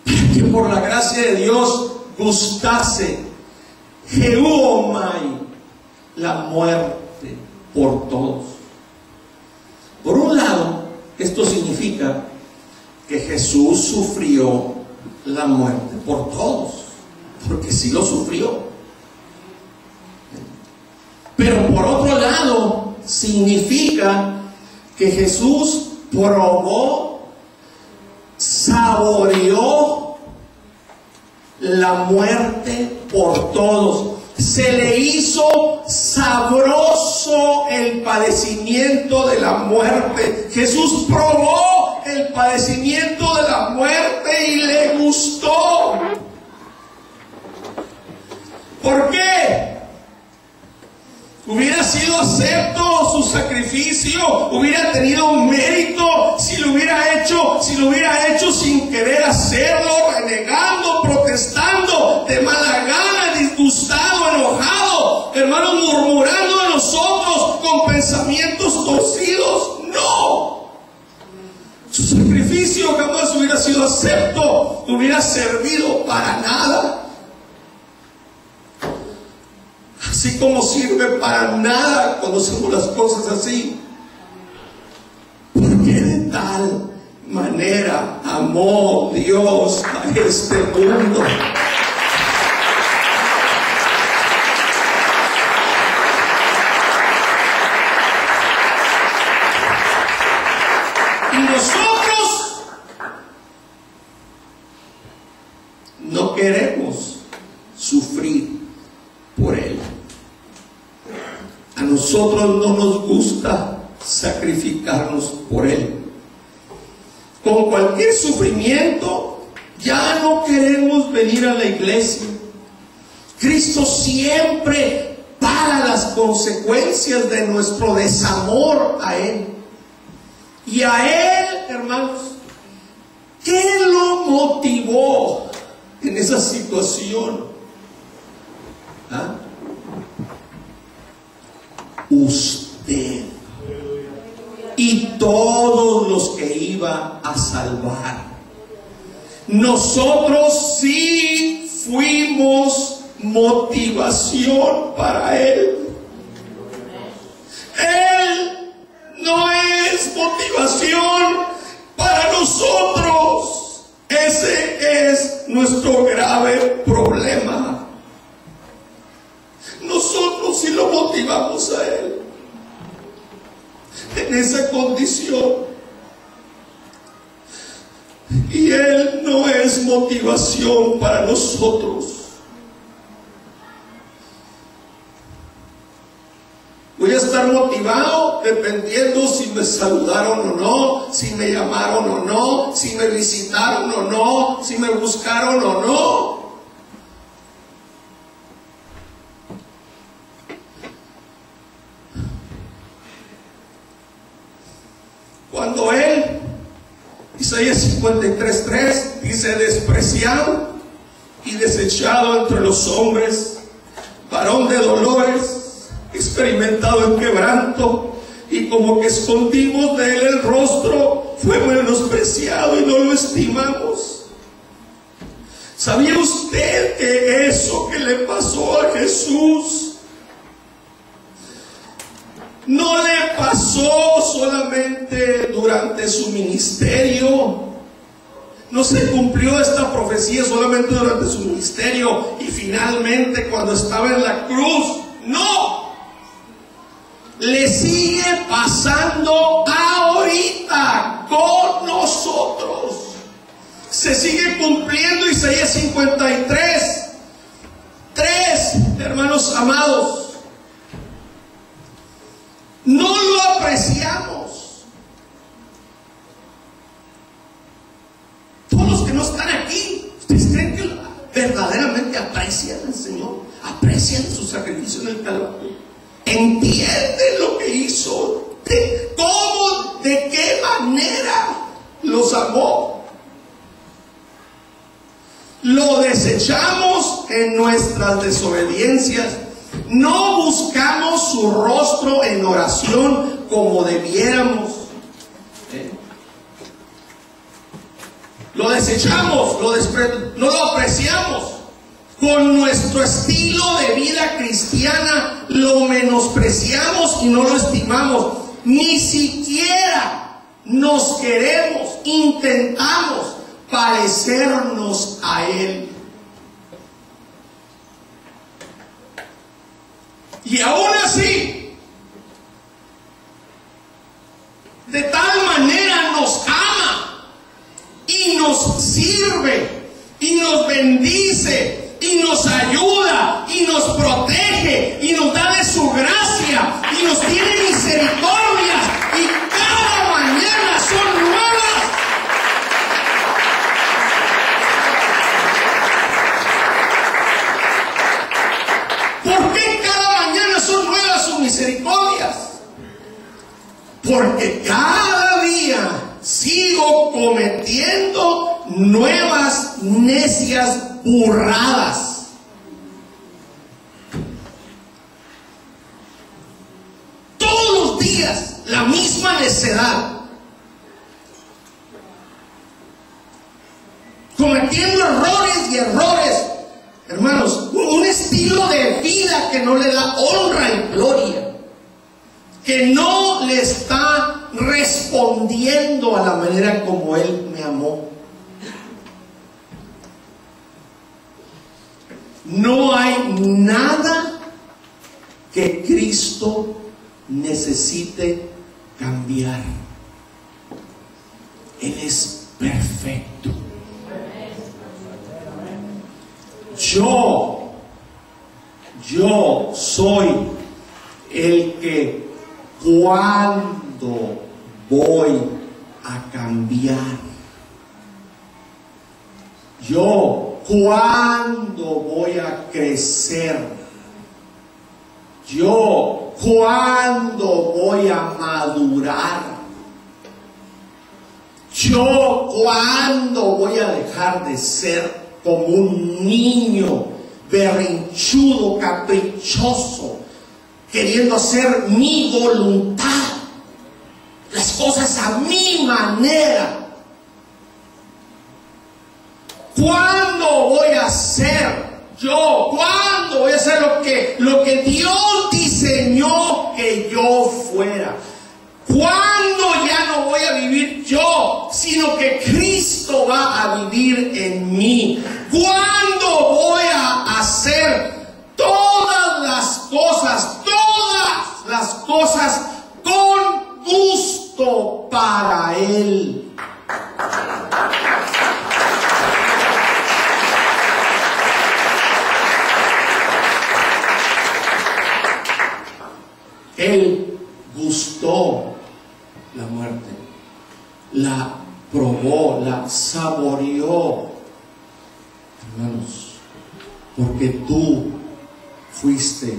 Para que por la gracia de Dios gustase Jehová la muerte por todos. Por un lado, esto significa que Jesús sufrió la muerte por todos, porque sí lo sufrió. Pero por otro lado, significa que Jesús probó, saboreó la muerte por todos. Se le hizo sabroso el padecimiento de la muerte. Jesús probó el padecimiento de la muerte y le gustó. ¿Por qué? Hubiera sido acepto su sacrificio, hubiera tenido un mérito si lo hubiera hecho sin querer hacerlo, renegando, protestando, de mala gana, disgustado, enojado, hermanos, murmurando de nosotros con pensamientos torcidos. No, su sacrificio jamás hubiera sido acepto, no hubiera servido para nada. Así como sirve para nada cuando hacemos las cosas así. Porque de tal manera amó Dios a este mundo. Y nosotros no queremos sufrir por Él. A nosotros no nos gusta sacrificarnos por Él. Con cualquier sufrimiento ya no queremos venir a la iglesia. Cristo siempre paga las consecuencias de nuestro desamor a Él. Y a Él, hermanos, ¿qué lo motivó en esa situación? ¿Ah? Usted y todos los que iba a salvar. Nosotros sí fuimos motivación para Él. Él no es motivación para nosotros. Ese es nuestro grave problema. Nosotros sí lo motivamos vamos a Él en esa condición. Y Él no es motivación para nosotros. Voy a estar motivado dependiendo si me saludaron o no, si me llamaron o no, si me visitaron o no, si me buscaron o no. Cuando Él, Isaías 53:3 dice: despreciado y desechado entre los hombres, varón de dolores, experimentado en quebranto, y como que escondimos de Él el rostro, fue menospreciado y no lo estimamos. ¿Sabía usted que eso que le pasó a Jesús no le pasó solamente durante su ministerio? No se cumplió esta profecía solamente durante su ministerio y finalmente cuando estaba en la cruz. No, le sigue pasando ahorita con nosotros. Se sigue cumpliendo Isaías 53:3, hermanos amados. No lo apreciamos. Todos los que no están aquí, ¿ustedes creen que verdaderamente aprecian al Señor? ¿Aprecian su sacrificio en el Calvario? ¿Entienden lo que hizo? ¿Cómo? ¿De qué manera los amó? Lo desechamos en nuestras desobediencias. No buscamos su rostro en oración como debiéramos. Lo desechamos, no lo apreciamos. Con nuestro estilo de vida cristiana lo menospreciamos y no lo estimamos. Ni siquiera nos queremos, intentamos parecernos a Él. Y aún así, de tal manera nos ama y nos sirve y nos bendice y nos ayuda y nos protege y nos da de su gracia y nos tiene misericordia y cada mañana son nuevas. ¿Por qué cada mañana son nuevas sus misericordias? Porque cada día sigo cometiendo nuevas necias burradas. Todos los días la misma necedad. Cometiendo errores y errores. Hermanos, un estilo de vida que no le da honra y gloria, que no le está respondiendo a la manera como Él me amó. No hay nada que Cristo necesite cambiar. Él es perfecto. Yo soy el que cuando voy a cambiar, yo cuando voy a crecer, yo cuando voy a madurar, yo cuando voy a dejar de ser como un niño berrinchudo, caprichoso, queriendo hacer mi voluntad, las cosas a mi manera. ¿Cuándo voy a hacer yo? ¿Cuándo voy a hacer lo que Dios diseñó que yo fuera? ¿Cuándo ya no voy a vivir yo, sino que Cristo va a vivir en mí? ¿Cuándo voy a hacer todas las cosas, todas probó, la saboreó, hermanos, porque tú fuiste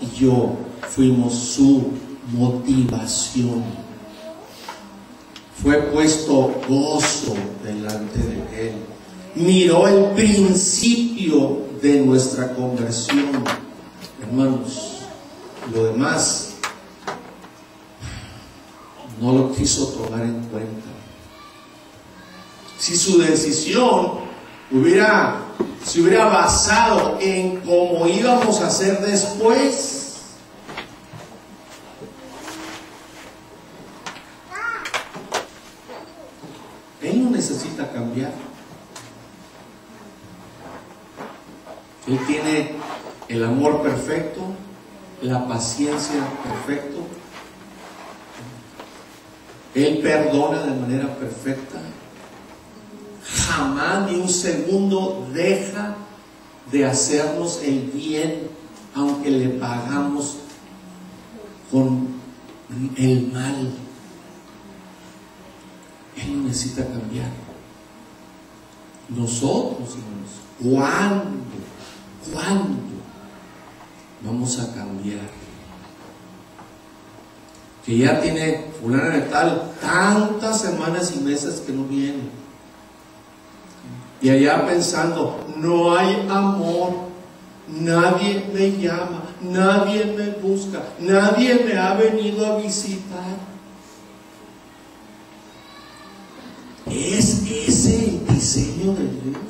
y yo fuimos su motivación. Fue puesto gozo delante de Él. Miró el principio de nuestra conversión. Hermanos, lo demás no lo quiso tomar en cuenta. Si su decisión se hubiera basado en cómo íbamos a hacer después, Él no necesita cambiar. Él tiene el amor perfecto, la paciencia perfecta. Él perdona de manera perfecta. Jamás ni un segundo deja de hacernos el bien, aunque le pagamos con el mal. Él no necesita cambiar. Nosotros, hermanos, ¿cuándo vamos a cambiar? Que ya tiene fulana de tal tantas semanas y meses que no viene, y allá pensando, no hay amor, nadie me llama, nadie me busca, nadie me ha venido a visitar. ¿Es ese el diseño de Dios?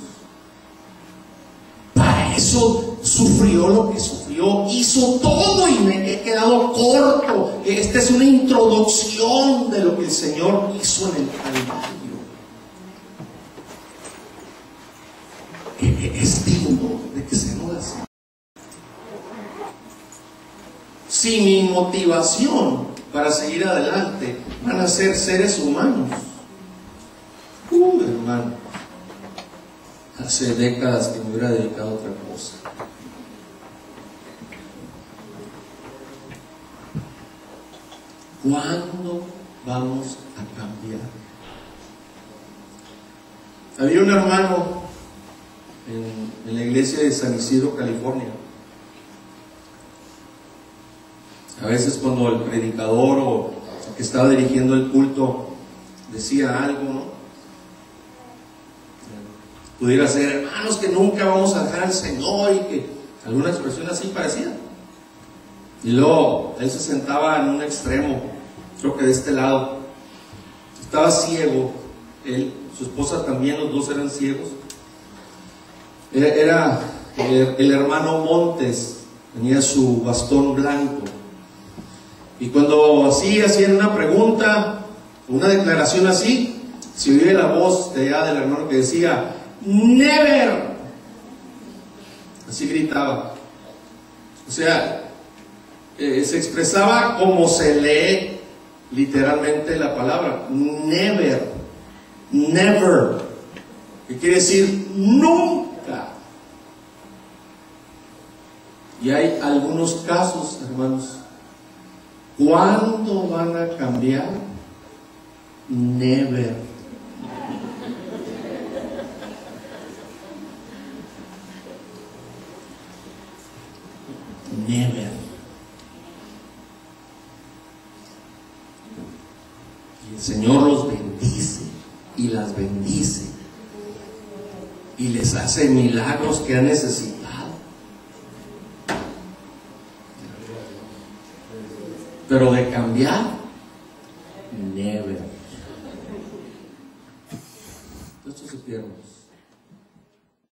Para eso sufrió lo que sufrió, hizo todo, y me he quedado corto. Esta es una introducción de lo que el Señor hizo en el Calvario. Es digno de que se nos haga. Si mi motivación para seguir adelante van a ser seres humanos, hermano, hace décadas que me hubiera dedicado a otra cosa. ¿Cuándo vamos a cambiar? Había un hermano en la iglesia de San Isidro, California. A veces cuando el predicador o el que estaba dirigiendo el culto decía algo, ¿no? Pudiera ser, hermanos, que nunca vamos a dejar al Señor, y que alguna expresión así parecida. Y luego él se sentaba en un extremo, creo que de este lado. Estaba ciego, él, su esposa también, los dos eran ciegos. Era el hermano Montes, tenía su bastón blanco. Y cuando hacían una pregunta, una declaración así, se oía la voz de allá del hermano que decía, never. Así gritaba. O sea, se expresaba como se lee literalmente la palabra, never, never, que quiere decir nunca. Y hay algunos casos, hermanos, ¿cuándo van a cambiar? Never. Never. Y el Señor los bendice y las bendice y les hace milagros que han necesitado. Pero de cambiar, never. Esto se pierde.